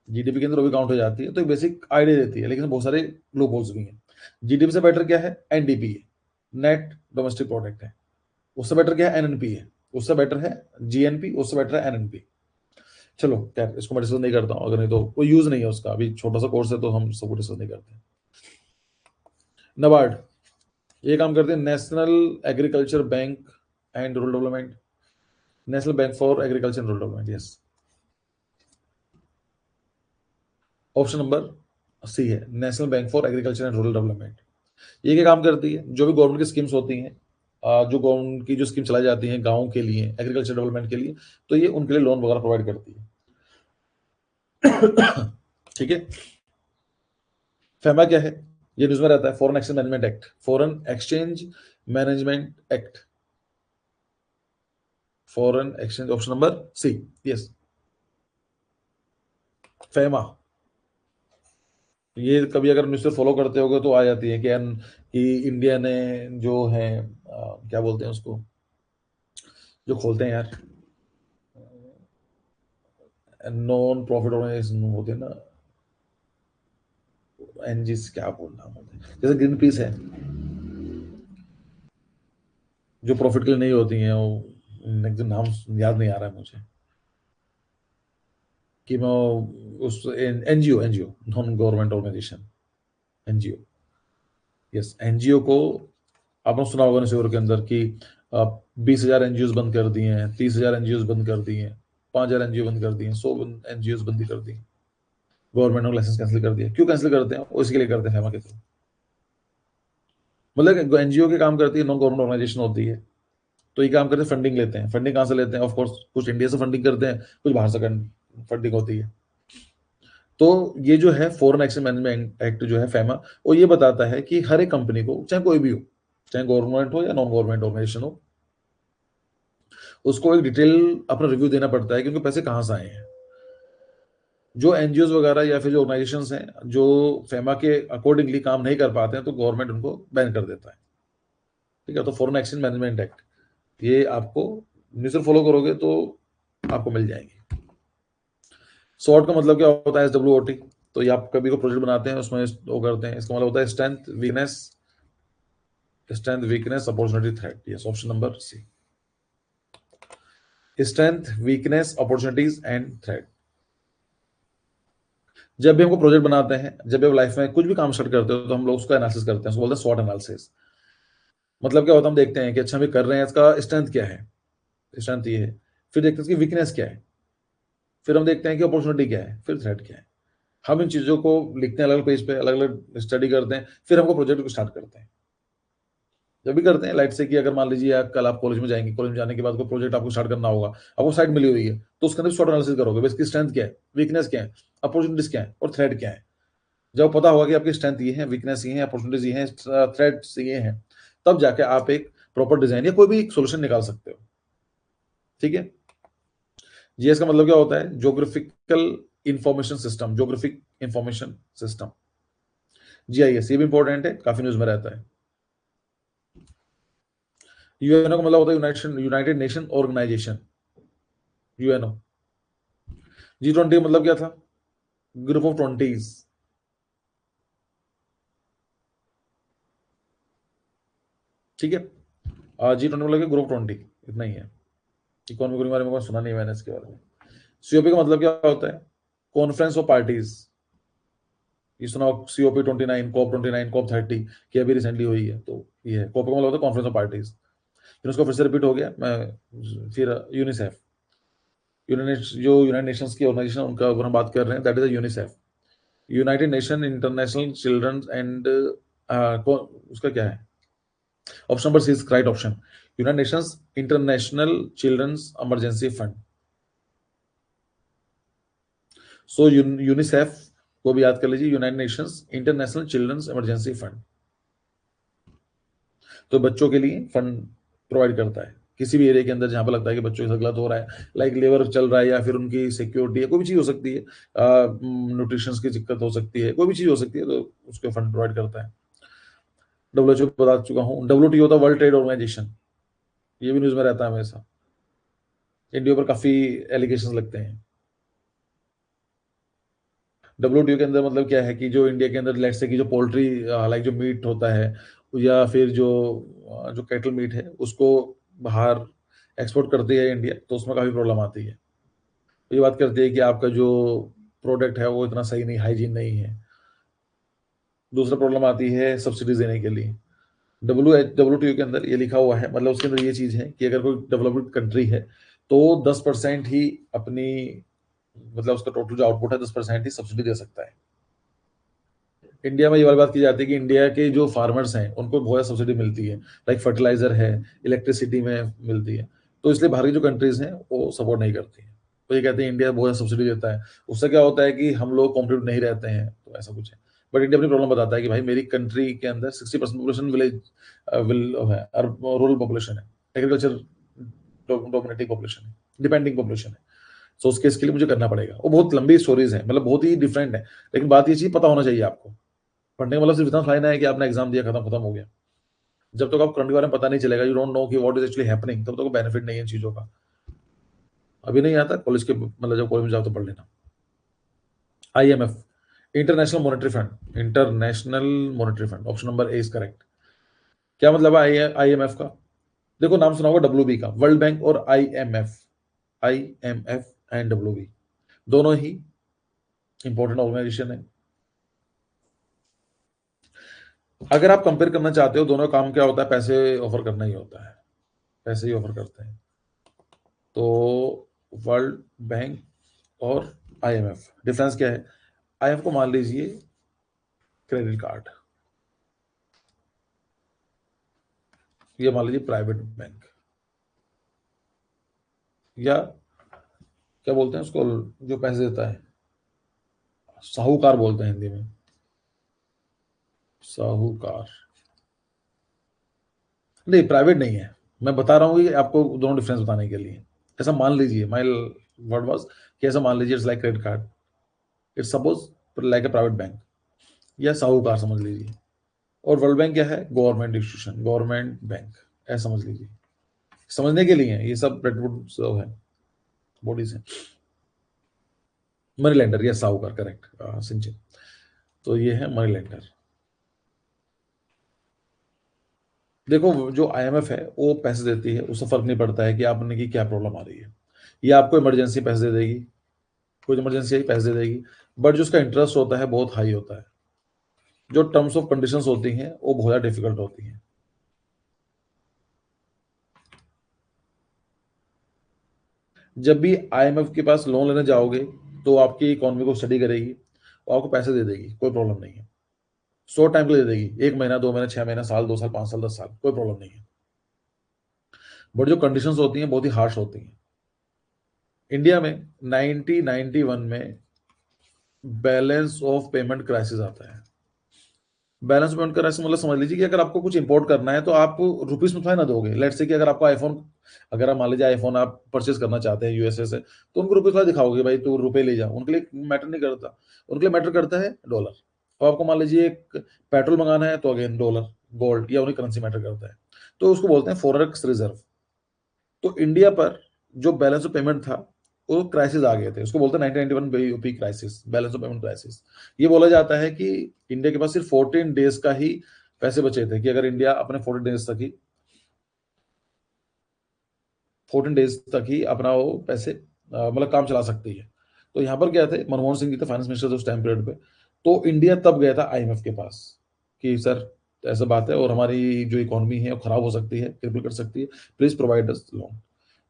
जीडीपी के अंदर वो भी काउंट हो जाती है, तो एक बेसिक आइडिया देती है, लेकिन बहुत सारे लूप होल्स भी हैं। जीडीपी से बेटर क्या है? एनडीपी है, नेट डोमेस्टिक प्रोडक्ट है। उससे बेटर क्या है? एनएनपी है। उससे बेटर है जीएनपी। उससे बेटर है एनएनपी। चलो खैर, इसको मैं डिस्कस नहीं करता हूँ, अगर नहीं तो कोई यूज नहीं है उसका, अभी छोटा सा कोर्स है तो हम सबको डिस्कस नहीं करते। नबार्ड ये काम करते हैं, national agriculture bank and rural development, national bank for agriculture and rural development. Yes, option number C है, national bank for agriculture and rural development. ये क्या काम करती है? जो भी गवर्नमेंट की स्कीम्स होती हैं, जो गवर्नमेंट की जो स्कीम चलाई जाती हैं गाँव के लिए, एग्रीकल्चर डेवलपमेंट के लिए, तो ये उनके लिए लोन वगैरह प्रोवाइड करती है। ठीक है। फेमा क्या है? ये न्यूज में रहता है, foreign exchange management act, foreign exchange management act, foreign exchange, option number C. Yes, FEMA. ये कभी अगर न्यूज़ फॉलो करते होगे तो आ जाती है कि इंडिया ने जो है क्या बोलते हैं उसको, जो खोलते हैं यार, नॉन प्रॉफिट ऑर्गेनाइजेशन होते हैं ना, एनजीस, क्या बोलना मुझे, जैसे ग्रीन पीस है, जो प्रॉफिट के लिए नहीं होती हैं, वो एकदम नाम याद नहीं आ रहा है मुझे, कि मैं उस NGO, NGO non government organisation, NGO. Yes, NGO को आपने सुना होगा न्यूज़पेपर के अंदर कि 20,000 एनजीओ बंद कर दिए हैं, 30,000 एनजीओ बंद कर दिए हैं, 5,000 एनजीओ बंद कर दिए हैं, 100 एनजीओ बंदी कर दी, गवर्नमेंट ने लाइसेंस कैंसिल कर दिया। क्यों कैंसिल करते हैं? वो इसके लिए करते हैं फेमा के थ्रू। मतलब एनजीओ के काम करती है, नॉन गवर्नमेंट ऑर्गेनाइजेशन होती है, तो ये काम करते हैं, फंडिंग लेते हैं। फंडिंग कहाँ से लेते हैं? ऑफ कोर्स कुछ इंडिया से फंडिंग करते हैं, कुछ बाहर से फंडिंग होती है। तो ये जो है फॉरेन एक्सचेंज मैनेजमेंट एक्ट जो है फेमा, वो ये बताता है कि हर एक कंपनी को, चाहे कोई भी हो, चाहे गवर्नमेंट हो या नॉन गवर्नमेंट ऑर्गेनाइजेशन हो, उसको एक डिटेल अपना रिव्यू देना पड़ता है कि उनके पैसे कहाँ से आए हैं। जो एनजीओ वगैरह या फिर जो ऑर्गेनाइजेशंस हैं जो फेमा के अकॉर्डिंगली काम नहीं कर पाते हैं, तो गवर्नमेंट उनको बैन कर देता है। ठीक है, तो फॉरेन एक्सचेंज मैनेजमेंट एक्ट, ये आपको न्यूज़ फॉलो करोगे तो आपको मिल जाएंगे। शॉर्ट का मतलब क्या होता है? SWOT। तो ये आप कभी को प्रोजेक्ट बनाते हैं, उसमें वो करते हैं, इसका मतलब होता है strength weakness, strength weakness opportunity threat. Yes, option number C, strength weakness opportunities and threat. जब भी हमको प्रोजेक्ट बनाते हैं, जब भी आप लाइफ में कुछ भी काम स्टार्ट करते हो, तो हम लोग उसका एनालिसिस करते हैं, उसको बोलते हैं स्वॉट एनालिसिस। मतलब क्या होता है? हम देखते हैं कि अच्छा हम ये कर रहे हैं, इसका स्ट्रेंथ क्या है, स्ट्रेंथ ये है, फिर देखते हैं इसकी वीकनेस क्या है, फिर हम देखते हैं कि अपॉर्चुनिटी क्या है, फिर थ्रेट क्या है। हम इन चीज़ों को लिखते हैं अलग अलग पेज पे, अलग अलग स्टडी करते हैं, फिर हमको प्रोजेक्ट को स्टार्ट करते हैं। जब भी करते हैं लाइट से कि अगर मान लीजिए कल आप कॉलेज में जाएंगे, कॉलेज में जाने के बाद कोई प्रोजेक्ट आपको स्टार्ट करना होगा, आपको साइट मिली हुई है, तो उसके अंदर शॉर्ट एनालिसिस करोगे, इसकी स्ट्रेंथ क्या है, वीकनेस क्या है, अपॉर्चुनिटीज क्या है और थ्रेट क्या है। जब पता होगा कि आपकी स्ट्रेंथ ये है, वीकनेस ये है, अपॉर्चुनिटीज ये है, थ्रेट्स ये हैं, तब जाके आप एक प्रॉपर डिजाइन या कोई भी एक सोल्यूशन निकाल सकते हो। ठीक है। जीएस का मतलब क्या होता है? Geographical information system, geographic information system, GIS. ये भी इंपॉर्टेंट है, काफी न्यूज में रहता है। यूएनओ का मतलब होता है United nation organisation, UNO. G20 मतलब क्या था? Group of twenties. ठीक है, G20 मतलब ग्रुप 20, इतना ही है। इकोनॉमी के बारे में सुना नहीं मैंने इसके बारे में। सीओपी का मतलब क्या होता है? Conference of parties. ये सुना COP29, COP29, COP30 की अभी रिसेंटली हुई है, तो ये है COP का मतलब होता है कॉन्फ्रेंस ऑफ पार्टीज। फिर उसको फिर से रिपीट हो गया, मैं फिर यूनिसेफ, जो यूनाइटेड नेशंस की ऑर्गेनाइजेशन, उनका अगर हम बात कर रहे हैं, that is UNICEF, United Nation International Children and, उसका क्या है? Option number C is right option, United Nations International Children's Emergency Fund. So UNICEF वो भी याद कर लीजिए, United Nations International Children's Emergency Fund. तो बच्चों के लिए फंड प्रोवाइड करता है किसी भी एरिया के अंदर जहां पर लगता है कि बच्चों के साथ गलत हो रहा है, लाइक लेबर चल रहा है या फिर उनकी सिक्योरिटी है, कोई भी चीज हो सकती है, न्यूट्रिशन की दिक्कत हो सकती है, कोई भी चीज हो सकती है, तो उसके फंड प्रोवाइड करता है। डब्ल्यूएचओ बता चुका हूँ, डब्ल्यूटीओ होता है वर्ल्ड ट्रेड ऑर्गेनाइजेशन, ये भी न्यूज में रहता है हमेशा। इंडिया पर काफी एलिगेशन लगते हैं। डब्ल्यूटीओ के अंदर मतलब क्या है कि जो इंडिया के अंदर लेट्स से कि जो पोल्ट्री लाइक जो मीट होता है या फिर जो जो कैटल मीट है उसको बाहर एक्सपोर्ट करती है इंडिया, तो उसमें काफी प्रॉब्लम आती है। तो ये बात करती है कि आपका जो प्रोडक्ट है वो इतना सही नहीं, हाइजीन नहीं है। दूसरा प्रॉब्लम आती है सब्सिडीज देने के लिए। डब्ल्यूटीओ के अंदर ये लिखा हुआ है, मतलब उसके अंदर ये चीज है कि अगर कोई डेवलप्ड कंट्री है तो 10% ही अपनी, मतलब उसका टोटल जो आउटपुट है 10% ही सब्सिडी दे सकता है। इंडिया में ये वाली बात की जाती है कि इंडिया के जो फार्मर्स हैं उनको बहुत ज़्यादा सब्सिडी मिलती है, लाइक फर्टिलाइजर है, इलेक्ट्रिसिटी में मिलती है, तो इसलिए बाहर की जो कंट्रीज हैं वो सपोर्ट नहीं करती हैं। तो ये कहते हैं इंडिया बहुत ज़्यादा सब्सिडी देता है, उससे क्या होता है कि हम लोग कॉम्पिटिटिव नहीं रहते हैं, तो ऐसा कुछ है। बट इंडिया अपनी प्रॉब्लम बताता है कि भाई मेरी कंट्री के अंदर 60% पॉपुलेशन विलेज विल है, रूरल पॉपुलेशन है, एग्रीकल्चर डोमिनेटिंग पॉपुलेशन है, डिपेंडिंग पॉपुलेशन है। सो उस केस के लिए मुझे करना पड़ेगा। वो बहुत लंबी स्टोरीज है, मतलब बहुत ही डिफरेंट है, लेकिन बात ये चीज पता होना चाहिए आपको। पढ़ने का मतलब सिर्फ इतना फायदा है कि आपने एग्जाम दिया, खत्म खत्म हो गया। जब तक आप करंट के बारे में पता नहीं चलेगा, यू डोंट नो कि व्हाट इज एक्चुअली हैपनिंग, तब तक बेनिफिट नहीं है इन चीजों का। अभी नहीं आता कॉलेज के, मतलब जब कॉलेज में जाओ तो पढ़ लेना। IMF, international monetary fund, international monetary fund, option number A is correct. क्या मतलब है आईएमएफ का? देखो नाम सुना होगा डब्ल्यू का, वर्ल्ड बैंक और आईएमएफ। आईएमएफ एंड डब्ल्यू दोनों ही इंपॉर्टेंट ऑर्गेनाइजेशन है। अगर आप कंपेयर करना चाहते हो दोनों, काम क्या होता है, पैसे ऑफर करना ही होता है, पैसे ही ऑफर करते हैं। तो वर्ल्ड बैंक और आईएमएफ डिफरेंस क्या है? आईएमएफ को मान लीजिए क्रेडिट कार्ड, या मान लीजिए प्राइवेट बैंक, या क्या बोलते हैं उसको जो पैसे देता है, साहूकार बोलते हैं हिंदी में, साहूकार। नहीं, प्राइवेट नहीं है, मैं बता रहा हूँ कि आपको दोनों डिफरेंस बताने के लिए। ऐसा मान लीजिए, माई वर्ड वाज कि ऐसा मान लीजिए it's like credit card, it's suppose like a private bank, या साहूकार समझ लीजिए। और वर्ल्ड बैंक क्या है? गवर्नमेंट इंस्टीट्यूशन, गवर्नमेंट बैंक, ऐसा समझ लीजिए। समझने के लिए है ये सब, रेडवुड है, बॉडीज है। मनी लेंडर या साहूकार, करेक्ट सिंचन। तो ये है मनी लेंडर। देखो जो आईएमएफ है वो पैसे देती है, उससे फर्क नहीं पड़ता है कि आपने की क्या प्रॉब्लम आ रही है। ये आपको इमरजेंसी पैसे दे देगी, कोई इमरजेंसी है पैसे दे देगी, बट जो उसका इंटरेस्ट होता है बहुत हाई होता है। जो टर्म्स ऑफ कंडीशंस होती हैं वो बहुत ज़्यादा डिफिकल्ट होती हैं। जब भी आईएमएफ के पास लोन लेने जाओगे तो आपकी इकोनॉमी को स्टडी करेगी और आपको पैसे दे देगी, कोई प्रॉब्लम नहीं है। शॉर्ट टाइम के लिए दे देगी, 1 महीना, 2 महीना, 6 महीना, साल, 2 साल, 5 साल, 10 साल, कोई प्रॉब्लम नहीं है। बट जो कंडीशंस होती हैं बहुत ही हार्श होती हैं। इंडिया में 1991 में बैलेंस ऑफ पेमेंट क्राइसिस आता है। बैलेंस पेमेंट क्राइसिस मतलब समझ लीजिए कि अगर आपको कुछ इंपोर्ट करना है तो आप रुपीस में थोड़ा ना दोगे। लेट्स से कि अगर आपको आईफोन, अगर आप मान लीजिए आईफोन आप परचेज करना चाहते हैं यूएसए से, तो उनको रुपये थोड़ा दिखाओगे, भाई तू रुपए ले जा, उनके लिए मैटर नहीं करता। उनके लिए मैटर करता है डॉलर। और आपको मान लीजिए एक पेट्रोल मंगाना है तो अगेन डॉलर, गोल्ड या उन्हीं करेंसी मैटर करता है। तो उसको बोलते हैं फॉरेक्स रिजर्व। तो इंडिया पर जो बैलेंस ऑफ पेमेंट था वो क्राइसिस आ गए थे, उसको बोलते हैं 1991 BOP crisis, balance of payment crisis. ये बोला जाता है कि इंडिया के पास सिर्फ 14 डेज का ही पैसे बचे थे, कि अगर इंडिया अपने 14 डेज तक ही अपना वो पैसे मतलब काम चला सकती है। तो यहाँ पर क्या थे, मनमोहन सिंह जी थे फाइनेंस मिनिस्टर उस टाइम पीरियड पे। तो इंडिया तब गया था आईएमएफ के पास कि सर ऐसा बात है और हमारी जो इकोनॉमी है वो खराब हो सकती है, क्रिपल कर सकती है, प्लीज प्रोवाइड अस लोन।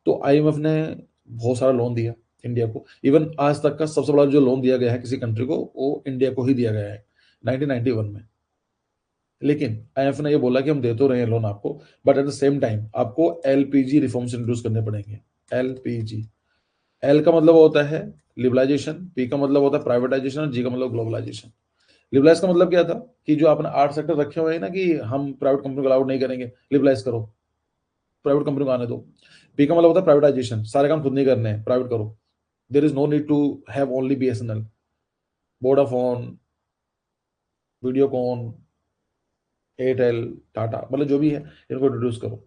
तो आईएमएफ ने बहुत सारा लोन दिया इंडिया को। इवन आज तक का सबसे बड़ा जो लोन दिया गया है किसी कंट्री को वो इंडिया को ही दिया गया है 1991 में। लेकिन आईएमएफ ने ये बोला कि हम दे तो रहे हैं लोन आपको, but at the same time आपको एलपीजी रिफॉर्म्स इंट्रोड्यूस करने पड़ेंगे। एलपीजी एल का मतलब होता है लिबरलाइजेशन, पी का मतलब होता है प्राइवेटाइजेशन और जी का मतलब ग्लोबलाइजेशन। लिबरलाइज का मतलब क्या था कि जो आपने 8 सेक्टर रखे हुए हैं ना कि हम प्राइवेट कंपनी को अलाउड नहीं करेंगे, लिबरलाइज करो, प्राइवेट कंपनी को आने दो। पी का मतलब होता है प्राइवेटाइजेशन, सारे काम खुद नहीं करने हैं, प्राइवेट करो। There is no need to have only BSNL, Vodafone, Videocon, Airtel, Tata, मतलब जो भी है इनको इंट्रोड्यूस करो।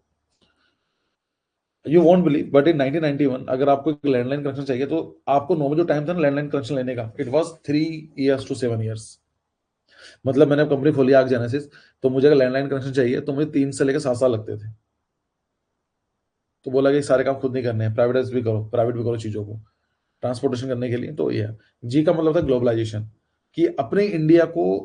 You won't believe but in 1991 अगर आपको एक लैंडलाइन कनेक्शन चाहिए तो आपको नॉर्मल जो टाइम था ना लैंडलाइन कनेक्शन लेने का, it was 3 years to 7 years। मतलब मैंने कंपनी खोली आग जेनेसिस, तो मुझे अगर लैंडलाइन कनेक्शन चाहिए तो मुझे 3 से लेकर 7 साल लगते थे। तो बोला कि सारे काम खुद नहीं करने हैं, प्राइवेटाइज भी करो, प्राइवेट भी करो चीजों को ट्रांसपोर्टेशन करने के लिए। तो ये है। जी का मतलब था ग्लोबलाइजेशन, कि अपने इंडिया को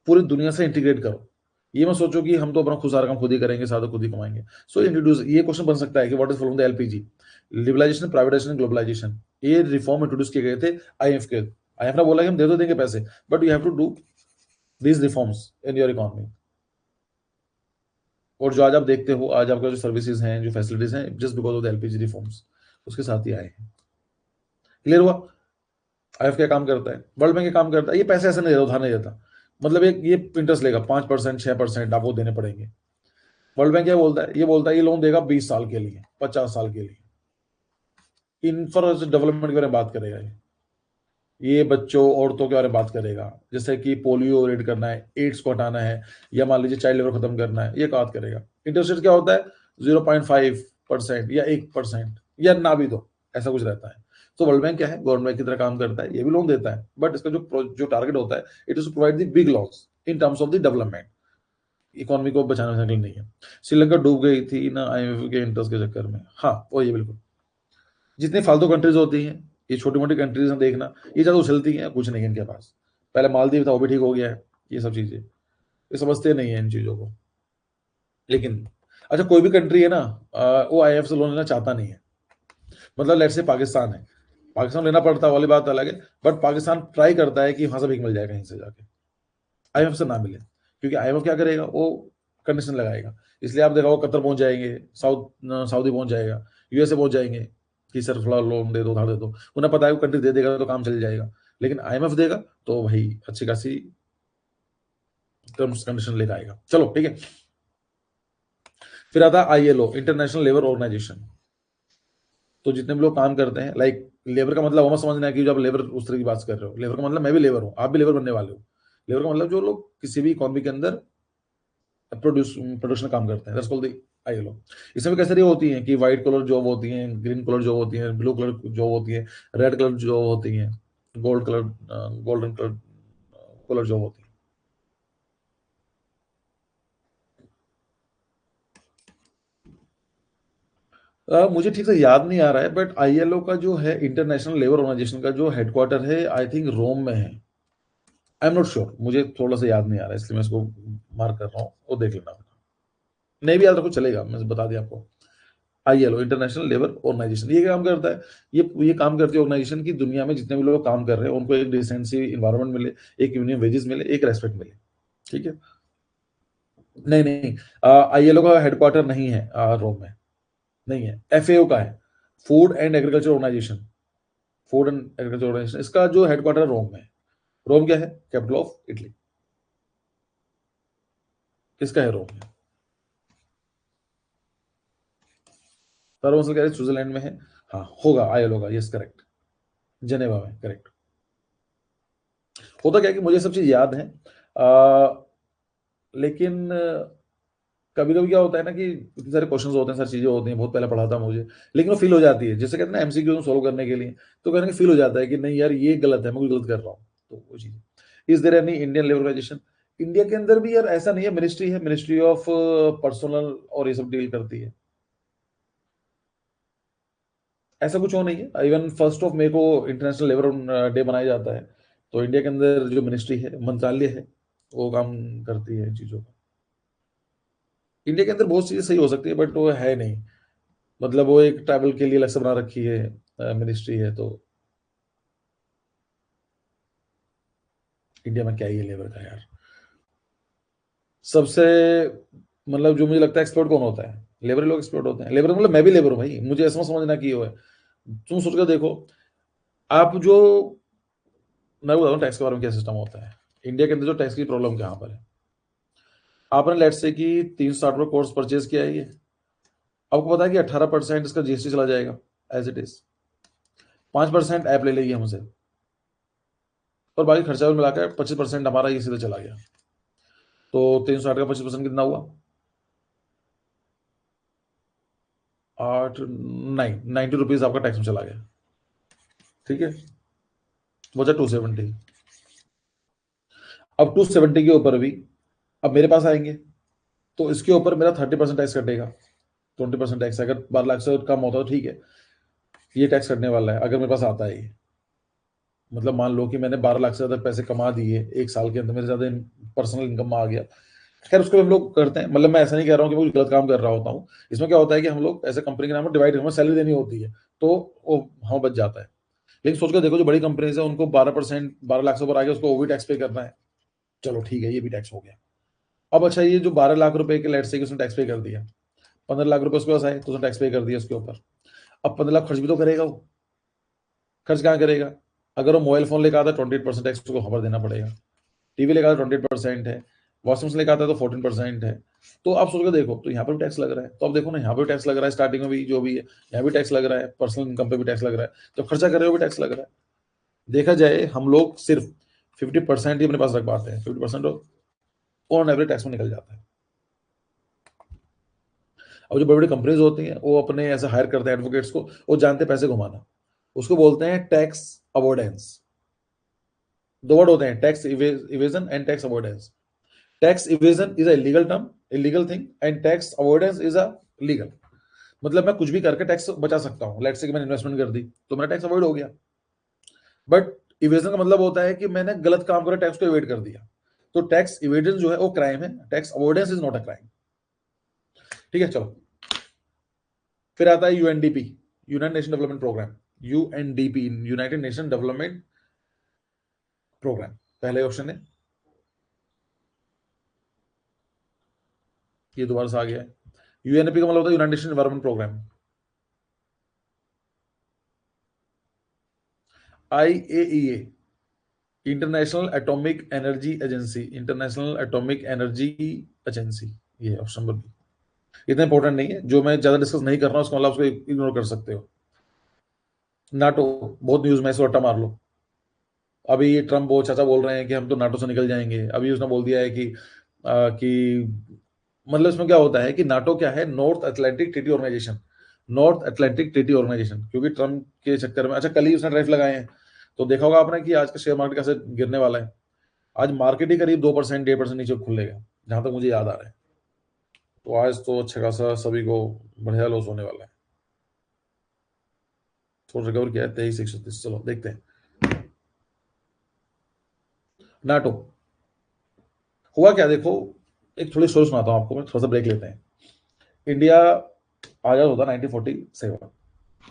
पूरी दुनिया से इंटीग्रेट करो। ये मत सोचो कि हम तो अपना खुद सारा काम खुद ही करेंगे, सारा खुद ही कमाएंगे। सो इंट्रोड्यूस, ये क्वेश्चन बन सकता है कि what is following the LPG, liberalisation, privatisation, globalisation. ये रिफॉर्म इंट्रोड्यूस किए गए थे आईएमएफ के। आईएमएफ ने बोला कि हम दे दो देंगे पैसे, but you have to do these reforms in your economy. और जो आज आप देखते हो, आज आपका जो सर्विसेज हैं, जो फैसिलिटीज हैं, just because of the LPG reforms, उसके साथ ही आए हैं। क्लियर हुआ? आईएफ क्या काम करता है, वर्ल्ड बैंक काम करता है, ये पैसे ऐसे नहीं देता, उधार नहीं देता। मतलब एक ये इंटरेस्ट लेगा 5%, 6% आपको देने पड़ेंगे। वर्ल्ड बैंक क्या बोलता है, ये बोलता है ये लोन देगा 20 साल के लिए, 50 साल के लिए, इंफ्रास्ट्रक्चर डेवलपमेंट के बारे में बात करेगा। ये बच्चों औरतों के बारे में बात करेगा, जैसे कि पोलियो रेड करना है, एड्स को हटाना है, या मान लीजिए चाइल्ड लेबर खत्म करना है, ये बात करेगा। इंटरेस्ट रेट क्या होता है, 0.5% या 1%, या ना भी दो, ऐसा कुछ रहता है। तो वर्ल्ड बैंक क्या है, गवर्नमेंट की तरह काम करता है, ये भी लोन देता है, बट इसका जो टारगेट होता है, it is to provide the big loans in terms of the development, economy को बचाने के लिए नहीं है। श्रीलंका डूब गई थी ना आईएमएफ के इंटरेस्ट के चक्कर में। हाँ, वो ये बिल्कुल। जितनी फालतू कंट्रीज होती हैं, ये छोटी मोटी कंट्रीज हैं, देखना ये ज़्यादा उछलती हैं, कुछ नहीं है इनके पास। पहले मालदीव था, वो भी ठीक हो गया है। ये सब चीज़ें ये समझते नहीं है इन चीज़ों को। लेकिन अच्छा, कोई भी कंट्री है ना, वो आईएमएफ से लोन लेना चाहता नहीं है। मतलब लेट्स से पाकिस्तान है, पाकिस्तान लेना पड़ता वाली बात अलग है, बट पाकिस्तान ट्राई करता है कि वहां से भीख मिल जाए कहीं से जाके, आईएमएफ से ना मिले। क्योंकि आईएमएफ क्या करेगा, वो कंडीशन लगाएगा। इसलिए आप देखा वो कतर पहुंच जाएंगे, सऊदी पहुंच जाएगा, यूएसए पहुंच जाएंगे कि सर थोड़ा लोन दे दो, उधार दे दो। उन्हें पता है वो कंट्री दे देगा तो काम चल जाएगा। लेकिन आईएमएफ देगा तो भाई अच्छी खासी टर्म्स कंडीशन लेकर आएगा। चलो ठीक है। फिर आता है आईएलओ, इंटरनेशनल लेबर ऑर्गेनाइजेशन। तो जितने भी लोग काम करते हैं, लाइक लेबर का मतलब वो मत समझना है कि जो आप लेबर उस तरह की बात कर रहे हो। लेबर का मतलब मैं भी लेबर हूँ, आप भी लेबर बनने वाले हो। लेबर का मतलब जो लोग किसी भी इकोनॉमी के अंदर प्रोडक्शन काम करते हैं, दैट्स कॉल्ड द आईएलओ। इसमें भी कैसे होती हैं कि व्हाइट कलर जॉब होती हैं, ग्रीन कलर जॉब होती हैं, ब्लू कलर जॉब होती है, रेड कलर जॉब होती हैं, गोल्डन कलर कलर जॉब होती है। मुझे ठीक से याद नहीं आ रहा है, बट आईएलओ का जो है, इंटरनेशनल लेबर ऑर्गेनाइजेशन का जो हेडक्वार्टर है, आई थिंक रोम में है। आई एम नॉट श्योर, मुझे थोड़ा सा याद नहीं आ रहा है, इसलिए मैं इसको मार्क कर रहा हूँ, वो देख लेना। नहीं भी याद रखो चलेगा, मैं बता दिया आपको। आईएलओ, इंटरनेशनल लेबर ऑर्गेनाइजेशन, ये काम करता है, ये काम करती है ऑर्गेनाइजेशन की दुनिया में जितने भी लोग काम कर रहे हैं उनको एक डिसेंट सी इन्वायरमेंट मिले, एक यूनियन वेजेस मिले, एक रेस्पेक्ट मिले। ठीक है। नहीं नहीं, आईएलओ का हेडक्वार्टर नहीं है रोम में, नहीं है। एफएओ का है, food and agriculture organisation. Food and agriculture organisation, इसका जो हेडक्वार्टर रोम में है। रोम क्या है, कैपिटल ऑफ इटली। किसका है रोम में? सर मसल कह रहे स्विट्जरलैंड में है। हाँ होगा, आईएलओ का, यस करेक्ट, जनेवा में, करेक्ट। होता क्या है कि मुझे सब चीज याद है, लेकिन कभी कभी क्या होता है ना कि इतने सारे क्वेश्चंस होते हैं, सारी चीजें होती हैं, बहुत पहले पढ़ा था मुझे, लेकिन वो फील हो जाती है, जैसे कहते हैं ना एमसीक्यू सोल्व करने के लिए, तो कहने फील हो जाता है कि नहीं यार ये गलत है, मैं कुछ गलत कर रहा हूँ। तो वो चीज, is there any Indian labour organisation? India के अंदर भी यार ऐसा नहीं है, मिनिस्ट्री है, मिनिस्ट्री ऑफ पर्सनल, और ये सब डील करती है। ऐसा कुछ हो नहीं है, इवन 1 मई को इंटरनेशनल लेबर डे मनाया जाता है। तो इंडिया के अंदर जो मिनिस्ट्री है, मंत्रालय है, वो काम करती है चीजों का। इंडिया के अंदर बहुत चीजें सही हो सकती है, बट वो है नहीं। मतलब वो एक ट्राइबल के लिए अलग से बना रखी है मिनिस्ट्री है। तो इंडिया में क्या ही है लेबर का यार। सबसे, मतलब जो मुझे लगता है एक्सपर्ट कौन होता है, लेबर लोग एक्सपर्ट होते हैं। लेबर मतलब मैं भी लेबर हूँ भाई, मुझे ऐसा समझना की हो है। तुम सोच कर देखो, आप जो, मैं बता हूँ टैक्स के बारे में क्या सिस्टम होता है इंडिया के अंदर, जो टैक्स की प्रॉब्लम कहाँ पर है। आपने लेट से कि 360 कोर्स परचेज किया है, ये आपको पता है कि 18% इसका जीएसटी चला जाएगा एज इट इज, 5% ऐप ले लेगी हमसे, और बाकी खर्चा भी मिलाकर 25% हमारा ये सीधे चला गया। तो 360 का 25% कितना हुआ? 90 रुपीज आपका टैक्स में चला गया। ठीक है, बचा 270। अब 270 के ऊपर भी अब मेरे पास आएंगे, तो इसके ऊपर मेरा 30% टैक्स कटेगा। 20% टैक्स, अगर 12 लाख से कम होता है तो ठीक है, ये टैक्स कटने वाला है अगर मेरे पास आता है ये। मतलब मान लो कि मैंने 12 लाख से ज्यादा पैसे कमा दिए एक साल के अंदर, मेरे ज्यादा पर्सनल इनकम में आ गया। खैर उसको हम लोग करते हैं, मतलब मैं ऐसा नहीं कह रहा हूँ कि वो गलत काम कर रहा होता हूँ। इसमें क्या होता है कि हम लोग ऐसे कंपनी के नाम पर डिवाइड, हमें सैलरी देनी होती है, तो वो हम बच जाता है। लेकिन सोच कर देखो, जो बड़ी कंपनीज है उनको 12%, 12 लाख से ऊपर आ गया, उसको वो भी टैक्स पे करना है। चलो ठीक है, ये भी टैक्स हो गया। अब अच्छा, ये जो 12 लाख रुपए के लेट से कि उसने टैक्स पे कर दिया, 15 लाख रुपए उसके पास आए तो उसने टैक्स पे कर दिया उसके ऊपर। अब 15 लाख खर्च भी तो करेगा वो। खर्च कहाँ करेगा? अगर वो मोबाइल फोन लेकर आता है 28% टैक्स उसको खबर देना पड़ेगा। टीवी लेकर आता है 28% है। वॉशिंग मशीन लेकर आता है तो 14% है। तो आप सोच के देखो, तो यहाँ पर भी टैक्स लग रहा है। तो अब देखो ना, यहाँ पे भी टैक्स लग रहा है, स्टार्टिंग में भी जो भी है यहाँ भी टैक्स लग रहा है, पर्सनल इनकम पे भी टैक्स लग रहा है, जब खर्चा कर रहे हो भी टैक्स लग रहा है। देखा जाए हम लोग सिर्फ 50% ही अपने पास रख पाते हैं, 50% ऑन एवरेज टैक्स में निकल जाता है। अब जो बड़ी बड़ी कंपनीज होती हैं वो अपने ऐसे हायर करते हैं एडवोकेट्स को, वो जानते हैं पैसे घुमाना, उसको बोलते हैं टैक्स अवॉइडेंस। दो वर्ड होते हैं, tax evasion and tax avoidance. Tax evasion is a legal term, illegal thing, and tax avoidance is a legal. मतलब मैं कुछ भी करके टैक्स बचा सकता हूँ। लेट्स से कि मैंने इन्वेस्टमेंट कर दी तो मेरा टैक्स अवॉइड हो गया। बट इवेजन का मतलब होता है कि मैंने गलत काम कर टैक्स को इवेट कर दिया। तो टैक्स इवेजन जो है वो क्राइम है, tax avoidance is not a crime. ठीक है, चलो। फिर आता है UNDP, United Nation Development Programme. UNDP, United Nation Development Programme, पहले ऑप्शन है, ये दोबारा से आ गया है। यूएनपी का मतलब होता है United Nation Environment Programme. IAEA, International Atomic Energy Agency, International Atomic Energy Agency, ये ऑप्शन नंबर बी। इतना इंपॉर्टेंट नहीं है, जो मैं ज्यादा डिस्कस नहीं कर रहा हूं उसका मतलब उसको इग्नोर कर सकते हो। नाटो, बहुत न्यूज में, इसको रट्टा मार लो। अभी ये ट्रम्प वो चाचा बोल रहे हैं कि हम तो नाटो से निकल जाएंगे। अभी उसने बोल दिया है कि मतलब इसमें क्या होता है कि नाटो क्या है, North Atlantic Treaty Organisation. North Atlantic Treaty Organisation, क्योंकि ट्रम्प के चक्कर में, अच्छा कल ही उसने टैरिफ लगाए हैं, तो देखा होगा आपने कि आज का शेयर मार्केट कैसे गिरने वाला है। आज मार्केट ही करीब 2%, 1.5% नीचे खुलेगा, जहां तक मुझे याद आ रहा है। तो आज तो अच्छा खासा सभी को बढ़िया लॉस होने वाला है। थोड़ा रिकवर किया है 23,136, चलो देखते हैं। नाटो हुआ क्या देखो, एक थोड़ी स्टोरी सुनाता हूँ आपको, मैं थोड़ा सा ब्रेक लेते हैं। इंडिया आजाद होता 1947,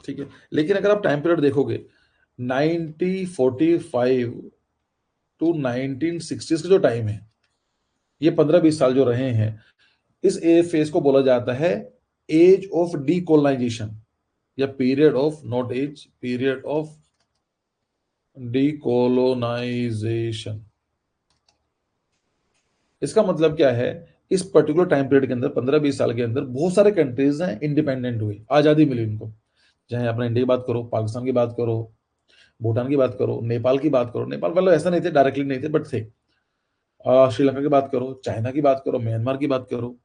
ठीक है। लेकिन अगर आप टाइम पीरियड देखोगे 1945 टू 1960 का जो टाइम है, ये 15-20 साल जो रहे हैं, इस ए फेज को बोला जाता है एज ऑफ डीकोलाइजेशन, या period of, not age, period of decolonisation. इसका मतलब क्या है, इस पर्टिकुलर टाइम पीरियड के अंदर 15-20 साल के अंदर बहुत सारे कंट्रीज हैं इंडिपेंडेंट हुए, आजादी मिली उनको। चाहे अपने इंडिया की बात करो, पाकिस्तान की बात करो, भूटान की बात करो, नेपाल की बात करो। नेपाल वाले ऐसा नहीं थे, डायरेक्टली नहीं थे, बट थे। श्रीलंका की बात करो, चाइना की बात करो, म्यांमार की बात करो।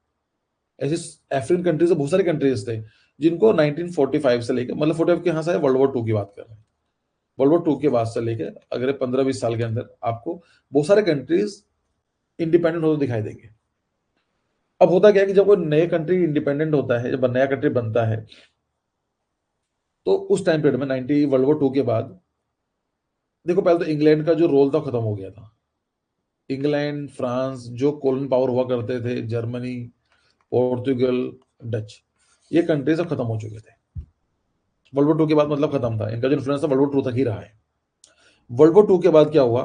ऐसे अफ्रीकन कंट्रीज बहुत सारे कंट्रीज थे जिनको 1945 से लेकर, मतलब 45 के यहाँ से वर्ल्ड वॉर टू की बात कर रहे हैं, वर्ल्ड वॉर टू के बाद से लेकर अगले 15-20 साल के अंदर आपको बहुत सारे कंट्रीज इंडिपेंडेंट होते दिखाई देंगे। अब होता क्या है कि जब कोई नए कंट्री इंडिपेंडेंट होता है, जब नया कंट्री बनता है, तो उस टाइम पीरियड में 90 वर्ल्ड वॉर टू के बाद, देखो पहले तो इंग्लैंड का जो रोल था खत्म हो गया था। इंग्लैंड, फ्रांस जो कॉलोनी पावर हुआ करते थे, जर्मनी, पोर्तुगल, डच, ये कंट्री सब खत्म हो चुके थे। वर्ल्ड वॉर टू के बाद मतलब खत्म था इनका, जो इन्फ्लुएंस था वर्ल्ड वॉर टू तक ही रहा है। वर्ल्ड वॉर टू के बाद क्या हुआ,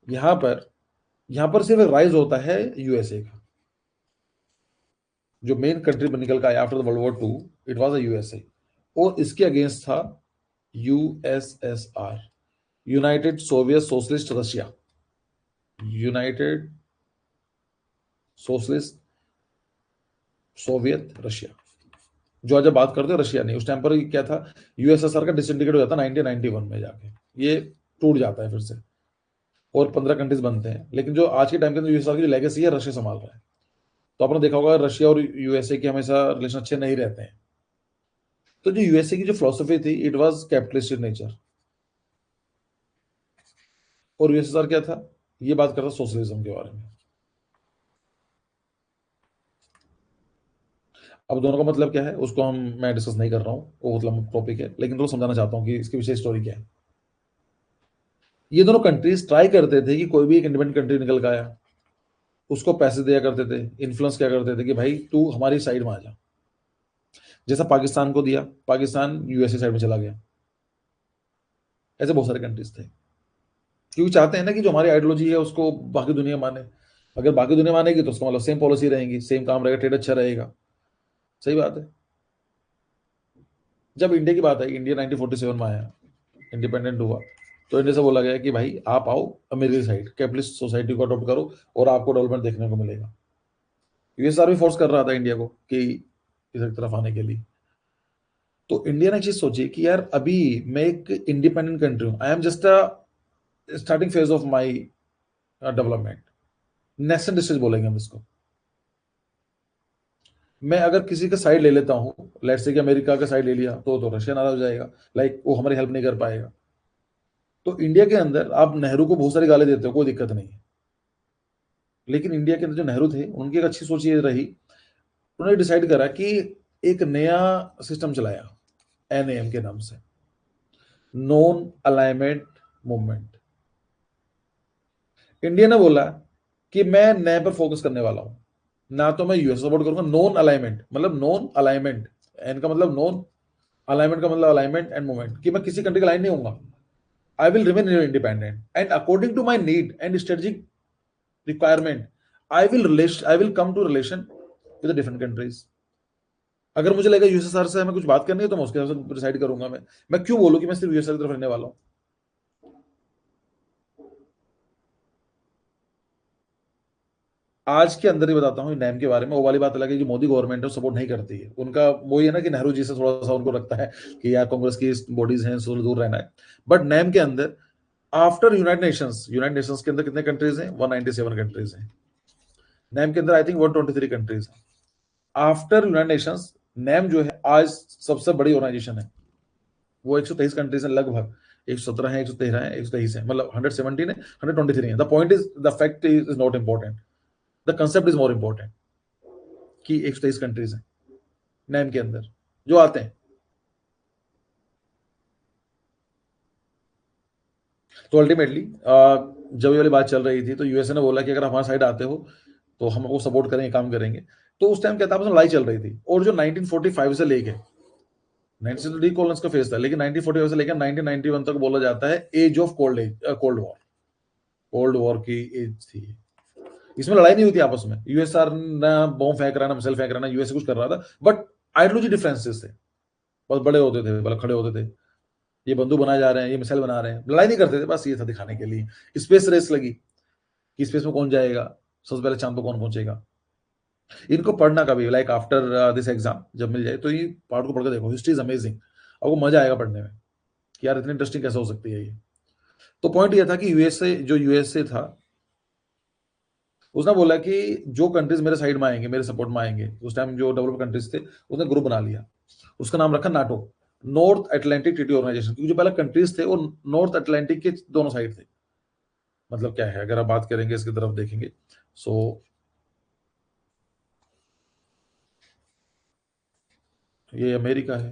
यहाँ पर यहाँ पर सिर्फ राइज होता है यूएसए का। जो मेन कंट्री निकल का आया after the World War two, it was USA. और इसके अगेंस्ट था USSR, United Soviet Socialist Russia, United Socialist Soviet Russia. जो आज बात करते हैं रशिया नहीं, उस टाइम पर क्या था, यूएसएसआर का डिसइंटीग्रेट हो जाता है 1991 में जाके, ये टूट जाता है फिर से, और 15 कंट्रीज बनते हैं। लेकिन जो आज के टाइम के अंदर यूएसएसआर की लेगेसी है, रशिया संभाल रहा है। तो आपने देखा होगा रशिया और यूएसए के हमेशा रिलेशन अच्छे नहीं रहते हैं। तो जो यूएसए की जो फिलोसफी थी, it was capitalist in nature, और यूएसएसआर क्या था, ये बात करता सोशलिज्म के बारे में। अब दोनों का मतलब क्या है उसको मैं डिस्कस नहीं कर रहा हूँ, वो मतलब टॉपिक है, लेकिन तो समझाना चाहता हूँ कि इसके पीछे स्टोरी क्या है। ये दोनों कंट्रीज ट्राई करते थे कि कोई भी एक इंडिपेंडेंट कंट्री निकल के आया, उसको पैसे दिया करते थे, इन्फ्लुएंस क्या करते थे कि भाई तू हमारी साइड में आ जा। जैसा पाकिस्तान को दिया, पाकिस्तान यूएसए साइड में चला गया। ऐसे बहुत सारे कंट्रीज थे, क्योंकि चाहते हैं ना कि जो हमारी आइडियोलॉजी है उसको बाकी दुनिया माने। अगर बाकी दुनिया मानेगी तो उसका मतलब सेम पॉलिसी रहेंगी, सेम काम रहेगा, ट्रेड अच्छा रहेगा। सही बात है। जब इंडिया की बात आई, इंडिया 1947 में आया, इंडिपेंडेंट हुआ, तो इंडिया से बोला गया कि भाई आप आओ अमेरिकी साइड, कैपिटलिस्ट सोसाइटी को अडॉप्ट करो और आपको डेवलपमेंट देखने को मिलेगा। यूएसआर भी फोर्स कर रहा था इंडिया को कि इस तरफ आने के लिए। तो इंडिया ने चीज सोची कि यार अभी मैं एक इंडिपेंडेंट कंट्री हूं, I am just a starting phase of my development, national district बोलेंगे हम इसको। मैं अगर किसी का साइड ले लेता हूं, लेट्स से कि अमेरिका का साइड ले लिया, तो रशिया नाराज हो जाएगा, लाइक वो हमारी हेल्प नहीं कर पाएगा। तो इंडिया के अंदर आप नेहरू को बहुत सारी गाली देते हो, कोई दिक्कत नहीं है, लेकिन इंडिया के अंदर जो नेहरू थे उनकी एक अच्छी सोच ये रही, उन्होंने डिसाइड करा कि एक नया सिस्टम चलाया एनएएम के नाम से, नॉन अलाइनमेंट मूवमेंट। इंडिया ने बोला कि मैं नए पर फोकस करने वाला हूं, ना तो मैं यूएस सपोर्ट करूंगा। नॉन अलाइनमेंट मतलब नॉन अलाइनमेंट, एन का मतलब नॉन, अलाइनमेंट का मतलब अलाइनमेंट एंड मूवमेंट, कि मैं किसी कंट्री का लाइन नहीं होऊंगा। I will remain independent and according to my need and strategic requirement, I will come to relation with different countries. अगर मुझे लगेगा यूएसएसआर से हमें कुछ बात करनी है तो मैं उसके हिसाब से डिसाइड करूंगा। मैं क्यों बोलूं कि मैं सिर्फ यूएसएसआर की तरफ रहने वाला हूं। आज के अंदर ही बताता हूँ नैम के बारे में। वो वाली बात अलग है कि मोदी गवर्नमेंट है सपोर्ट नहीं करती है, उनका वही है ना कि नेहरू जी से थोड़ा सा उनको लगता है कि यार कांग्रेस की बॉडीज हैं, उससे दूर रहना है। बट नैम के अंदर आफ्टर यूनाइटेड नेशंस के अंदर कितने कंट्रीज हैं, 197 कंट्रीज हैं। नैम के अंदर आई थिंक 123 कंट्रीज हैं। आफ्टर यूनाइटेड नेशंस नैम जो है आज सबसे बड़ी ऑर्गेनाइजेशन है। वो 123 कंट्रीज है लगभग, 117 है, 113 है, 123 है, मतलब 117 है, 123 है। The point is, the fact is not important, the concept is more important कि 123 कंट्रीज हैं नैम के अंदर जो आते हैं। तो अल्टीमेटली जब ये वाली बात चल रही थी तो यूएसए ने बोला कि अगर हमारे साइड आते हो तो हम आपको सपोर्ट करेंगे, काम करेंगे। तो उस टाइम क्या था, आपस में लड़ाई चल रही थी। और जो 1945 से लेके 19 डी कॉलोन्स का फेस था, लेकिन 1945 से लेकर 1991 तक बोला जाता है age of Cold War, Cold War की एज थी। इसमें लड़ाई नहीं हुई थी आपस में, यूएसआर ना बॉम्ब फेंक रहा, ना मिसाइल फेंक रहा, ना यूएसए कुछ कर रहा था, बट आइडियोलॉजी डिफरेंसेस थे, बहुत बड़े होते थे, मतलब खड़े होते थे। ये बंदूक बनाए जा रहे हैं, ये मिसाइल बना रहे हैं, लड़ाई नहीं करते थे, बस ये था दिखाने के लिए। स्पेस रेस लगी कि स्पेस में कौन जाएगा, सबसे पहले चांद पर कौन पहुंचेगा। इनको पढ़ना कभी, लाइक आफ्टर दिस एग्जाम जब मिल जाए तो ये पार्ट को पढ़ के देखो, हिस्ट्री इज अमेजिंग। आपको मजा आएगा पढ़ने में कि यार इतनी इंटरेस्टिंग कैसे हो सकती है ये। तो पॉइंट ये था कि यूएसए था, उसने बोला कि जो कंट्रीज मेरे साइड में आएंगे, मेरे सपोर्ट में आएंगे, उस टाइम जो डेवलप कंट्रीज थे उसने ग्रुप बना लिया, उसका नाम रखा NATO, North Atlantic Treaty Organisation. क्योंकि जो पहले कंट्रीज थे वो नॉर्थ अटलांटिक के दोनों साइड थे। मतलब क्या है, अगर आप बात करेंगे इसकी तरफ देखेंगे, सो ये अमेरिका है,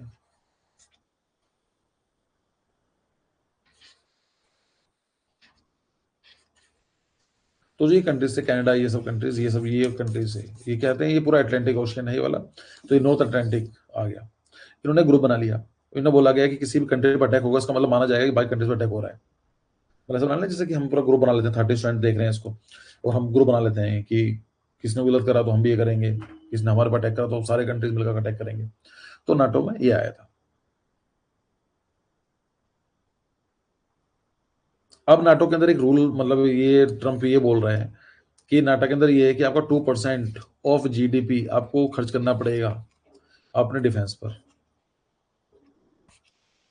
तो जो ये कंट्रीज थे, कनाडा, ये सब कंट्रीज, ये कंट्रीज है, ये कहते हैं ये पूरा अटलांटिक ओशियन है ये वाला, तो ये नॉर्थ अटलांटिक आ गया। इन्होंने ग्रुप बना लिया, इन्होंने बोला गया कि किसी भी कंट्री पर अटैक होगा उसका मतलब माना जाएगा कि बाकी कंट्रीज पर अटैक हो रहा है। मतलब ऐसा बना लें जैसे कि हम पूरा ग्रुप बना लेते हैं, 30 स्टूडेंट देख रहे हैं इसको, और हम ग्रुप बना लेते हैं कि किसने गलत करा तो हम भी ये करेंगे, किसने हमारे पर अटैक करा तो सारे कंट्रीज मिलकर अटैक करेंगे। तो नाटो में ये आया था। अब नाटो के अंदर एक रूल, मतलब ये ट्रम्प ये बोल रहे हैं कि नाटो के अंदर ये है कि आपका 2% ऑफ जीडीपी आपको खर्च करना पड़ेगा अपने डिफेंस पर।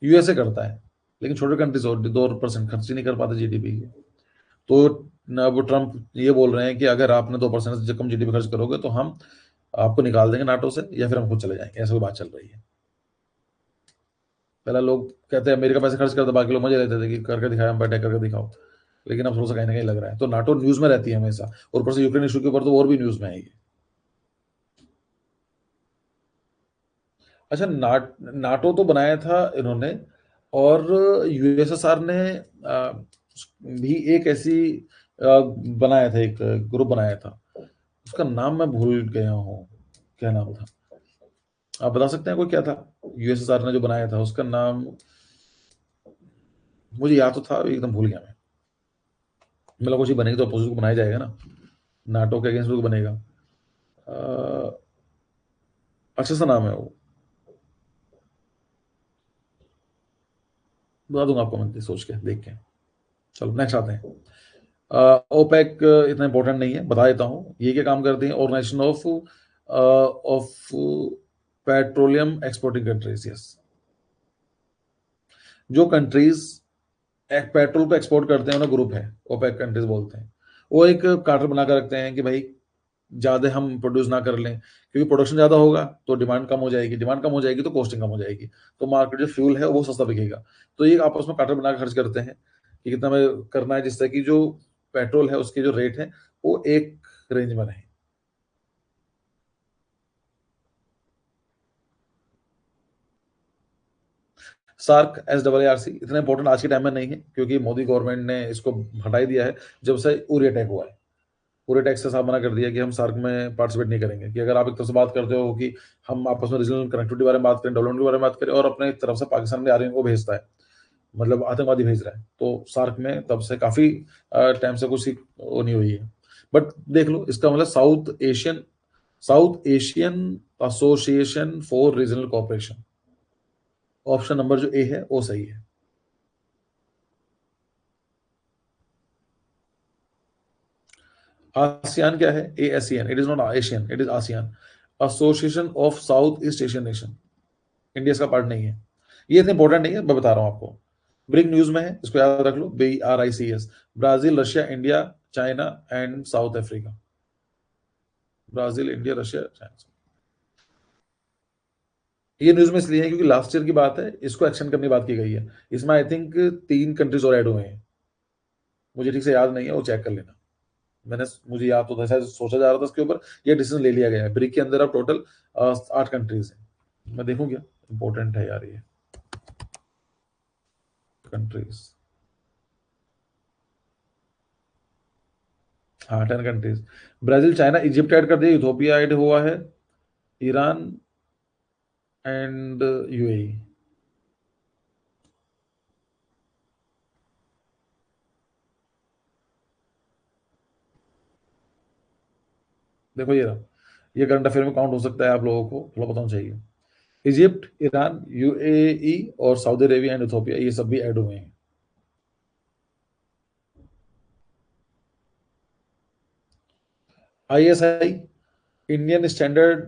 यूएसए करता है, लेकिन छोटे कंट्रीज और 2% खर्च ही नहीं कर पाते जीडीपी के। तो अब ट्रम्प ये बोल रहे हैं कि अगर आपने 2% से कम जीडीपी खर्च करोगे तो हम आपको निकाल देंगे नाटो से, या फिर हम खुद चले जाएंगे। ऐसा कोई बात चल रही है। पहले लोग कहते हैं अमेरिका पैसे खर्च करता, बाकी लोग मजे लेते थे कि करके दिखाया, हम अटैक करके दिखाओ। लेकिन अब थोड़ा सा कहीं ना कहीं लग रहा है। तो नाटो न्यूज में रहती है हमेशा, और ऊपर से यूक्रेन इशू के ऊपर तो और भी न्यूज में आएगी। अच्छा, नाटो तो बनाया था इन्होंने, और यूएसएसआर ने भी एक ऐसी बनाया था, एक ग्रुप बनाया था। उसका नाम मैं भूल गया हूँ, क्या नाम था? आप बता सकते हैं कोई, क्या था यूएसएसआर ने जो बनाया था, उसका नाम मुझे याद तो था, एकदम भूल गया मैं। मतलब कुछ ही बनेगी तो अपोजिट को बनाया जाएगा ना, नाटो के अगेंस्ट को बनेगा। अच्छा सा नाम है वो, बता दूंगा आपको मैं सोच के, देख के। चलो नेक्स्ट आते हैं। ओपेक इतना इंपॉर्टेंट नहीं है, बता देता हूँ ये क्या काम करती है। Organisation of Petroleum Exporting Countries. Yes, जो कंट्रीज पेट्रोल को एक्सपोर्ट करते हैं उन्हें ग्रुप है, ओपेक कंट्रीज बोलते हैं। वो एक कार्टर बनाकर रखते हैं कि भाई ज्यादा हम प्रोड्यूस ना कर लें, क्योंकि प्रोडक्शन ज्यादा होगा तो डिमांड कम हो जाएगी, डिमांड कम हो जाएगी तो कॉस्टिंग कम हो जाएगी, तो मार्केट जो फ्यूल है वो सस्ता बिकेगा। तो ये आपस में कार्टर बनाकर खर्च करते हैं कि कितना में करना है, जिससे कि जो पेट्रोल है उसके जो रेट है वो एक रेंज में रहे। सार्क, SAARC इतना इंपॉर्टेंट आज के टाइम में नहीं है, क्योंकि मोदी गवर्नमेंट ने इसको हटा ही दिया है जब से उरी अटैक हुआ है। पूरे टैक्स से साफ मना कर दिया कि हम सार्क में पार्टिसिपेट नहीं करेंगे। कि अगर आप एक तरफ से बात करते हो कि हम आपस में रीजनल कनेक्टिविटी के बारे में बात करें, डेवलपमेंट के बारे में बात करें, और अपने तरफ से पाकिस्तान में आर्मी को भेजता है, मतलब आतंकवादी भेज रहा है, तो सार्क में तब से काफी टाइम से कुछ वो नहीं हुई है। बट देख लो, इसका मतलब south Asian association for regional cooperation, option number जो ए है वो सही है। आसियान क्या है? ASEAN, it is not Asian, it is ASEAN, association of south east Asian nation. India इसका पार्ट नहीं है। ये इतना इंपॉर्टेंट नहीं है, मैं बता रहा हूँ आपको। ब्रिक न्यूज में है, इसको याद रख लो, BRICS। Brazil, Russia, India, China and south Africa. Brazil, India, Russia, China. ये न्यूज में इसलिए है क्योंकि लास्ट ईयर की बात है, इसको एक्शन करने की बात की गई है। इसमें आई थिंक 3 कंट्रीज और ऐड हुए हैं, मुझे ठीक से याद नहीं है, वो चेक कर लेना। मैंने मुझे याद तो था, शायद सोचा जा रहा था इसके ऊपर, ये डिसीजन ले लिया गया है। ब्रिक के अंदर अब टोटल 8 कंट्रीज है। मैं देखूँ क्या, इंपॉर्टेंट है यार ये कंट्रीज। हाँ, 10 countries. Brazil, China, Egypt add कर दिया, इथोपिया ऐड हुआ है, ईरान एंड UAE। देखो ये रहा, ये करंट अफेयर में काउंट हो सकता है, आप लोगों को थोड़ा बताना चाहिए। इजिप्ट, ईरान, UAE और सऊदी अरेबिया एंड इथोपिया, ये सब भी ऐड हुए हैं। ISI, Indian standard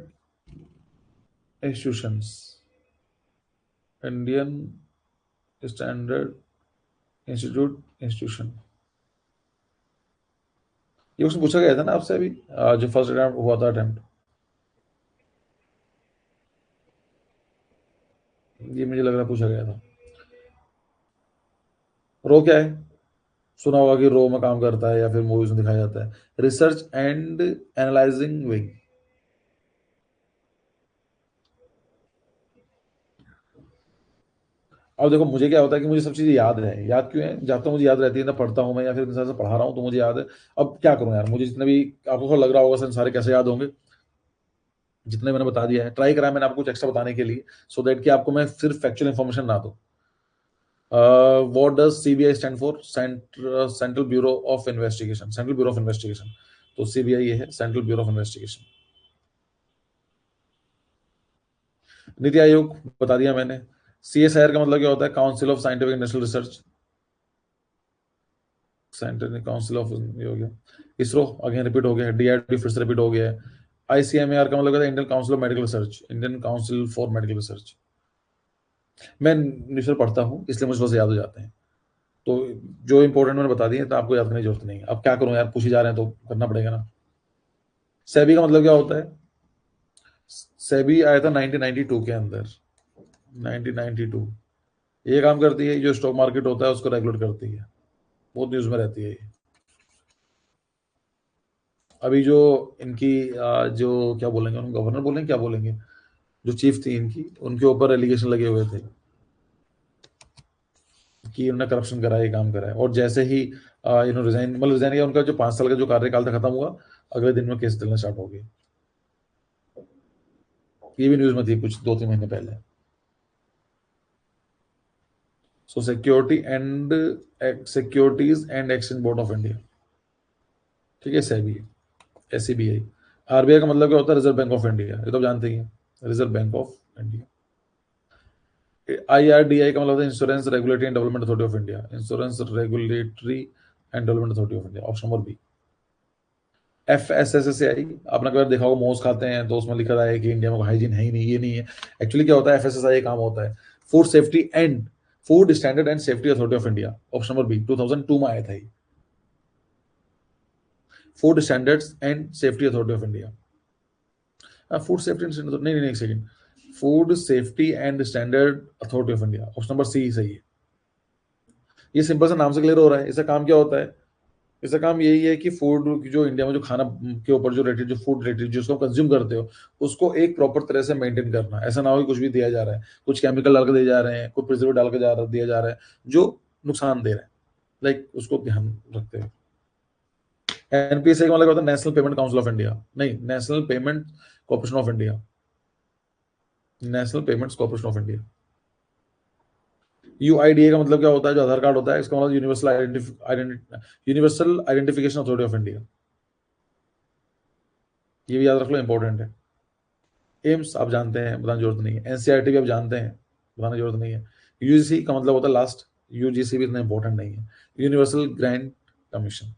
institutions, Indian standard institution. ये क्वेश्चन पूछा गया था ना आपसे अभी, जो फर्स्ट अटेम्प्ट हुआ था, अटेम्प्ट। ये मुझे लग रहा है पूछा गया था। रो क्या है? सुना होगा कि रो में काम करता है, या फिर मूवीज में दिखाया जाता है, रिसर्च एंड एनालाइजिंग विंग। अब देखो, मुझे क्या होता है कि मुझे सब चीजें याद है। याद क्यों है? जब तक मुझे याद रहती है ना, पढ़ता हूँ मैं या फिर इंसान से पढ़ा रहा हूँ तो मुझे याद है। अब क्या करूँ यार, मुझे जितने भी आपको थोड़ा लग रहा होगा सर सारे कैसे याद होंगे, जितने मैंने बता दिया है, ट्राई करा है मैंने आपको कुछ एक्स्ट्रा बताने के लिए, सो दैट कि आपको मैं सिर्फ फैक्चुअल इन्फॉर्मेशन ना दूं। What does CBI stand for? Central bureau of investigation, central bureau of investigation. तो CBI ये है, central bureau of investigation. NITI Aayog बता दिया मैंने। CSIR का मतलब क्या होता है? Council of scientific national research. Scientific council of ये हो गया, इसरो अगेन रिपीट हो गया, डीआरडीओ फिर से रिपीट हो गया है, आईसीएमआर का मतलब है Indian council of medical research, Indian council for medical research. मैं न्यूज़पेपर पढ़ता हूँ इसलिए मुझे बस याद हो जाते हैं, तो जो इंपॉर्टेंट मैंने बता दिए तो आपको याद करने की जरूरत नहीं है। अब क्या करूं यार, पूछी जा रहे हैं तो करना पड़ेगा ना। सेबी का मतलब क्या होता है? सेबी आया था 1992 के अंदर, 1992। ये काम करती है, जो स्टॉक मार्केट होता है उसको रेगुलेट करती है, बहुत न्यूज में रहती है ये। अभी जो इनकी जो क्या बोलेंगे, उनको गवर्नर बोलेंगे, क्या बोलेंगे, जो चीफ थी इनकी, उनके ऊपर एलिगेशन लगे हुए थे कि उन्होंने करप्शन करा, ये काम करा है, और जैसे ही इन्होंने रिजाइन, मतलब रिजाइन किया, उनका जो 5 साल का जो कार्यकाल था खत्म हुआ, अगले दिन में केस चलना स्टार्ट हो गए। ये भी न्यूज में थी कुछ 2-3 महीने पहले। So securities and exchange board of India, ठीक है, सेबी, एसईबीआई। आरबीआई का मतलब क्या होता है? रिजर्व बैंक ऑफ इंडिया, ये तो आप जानते ही हैं, Reserve Bank of India. IRDI का मतलब होता है Insurance Regulatory and Development Authority of India, Insurance Regulatory and Development Authority of India, option number B. FSSAI, आपने कभी देखा होगा मोमोज खाते हैं तो उसमें लिखा था है कि इंडिया में हाइजीन है ही नहीं, ये नहीं है। एक्चुअली क्या होता है, एफएसएसआई काम होता है Food Safety and Food Standard and Safety Authority of India, option number B, 2002 में आया था ये, Food Standards and Safety Authority of India. Food Safety and नहीं नहीं नहीं, एक second, Food Safety and Standard Authority of India, option number C सही है। ये सिंपल सा नाम से क्लियर हो रहा है, इसका काम क्या होता है? इसका काम यही है कि फूड जो इंडिया में जो खाना के ऊपर जो रेटेड, जो फूड रेटेड जो उसको कंज्यूम करते हो, उसको एक प्रॉपर तरह से मेंटेन करना। ऐसा ना हो कि कुछ भी दिया जा रहा है, कुछ केमिकल डाल के दिए जा रहे हैं, कुछ प्रिजर्वेटिव डाल के दिया जा रहा है जो नुकसान दे रहे हैं, लाइक उसको ध्यान रखते हैं। एनपीएसआई का मतलब होता है national payment council of India, नहीं, national payment corporation of India, national payments corporation of India. UIDA का मतलब क्या होता है? जो आधार कार्ड होता है, इसका मतलब universal identification authority of India. ये भी याद रख लो, इंपॉर्टेंट है। एम्स आप जानते हैं, बताने की जरूरत नहीं है। एनसीईआरटी भी आप जानते हैं, बताने की जरूरत नहीं है। यूजीसी का मतलब होता है लास्ट, यूजीसी भी इतना इंपॉर्टेंट नहीं है। Universal grant commission,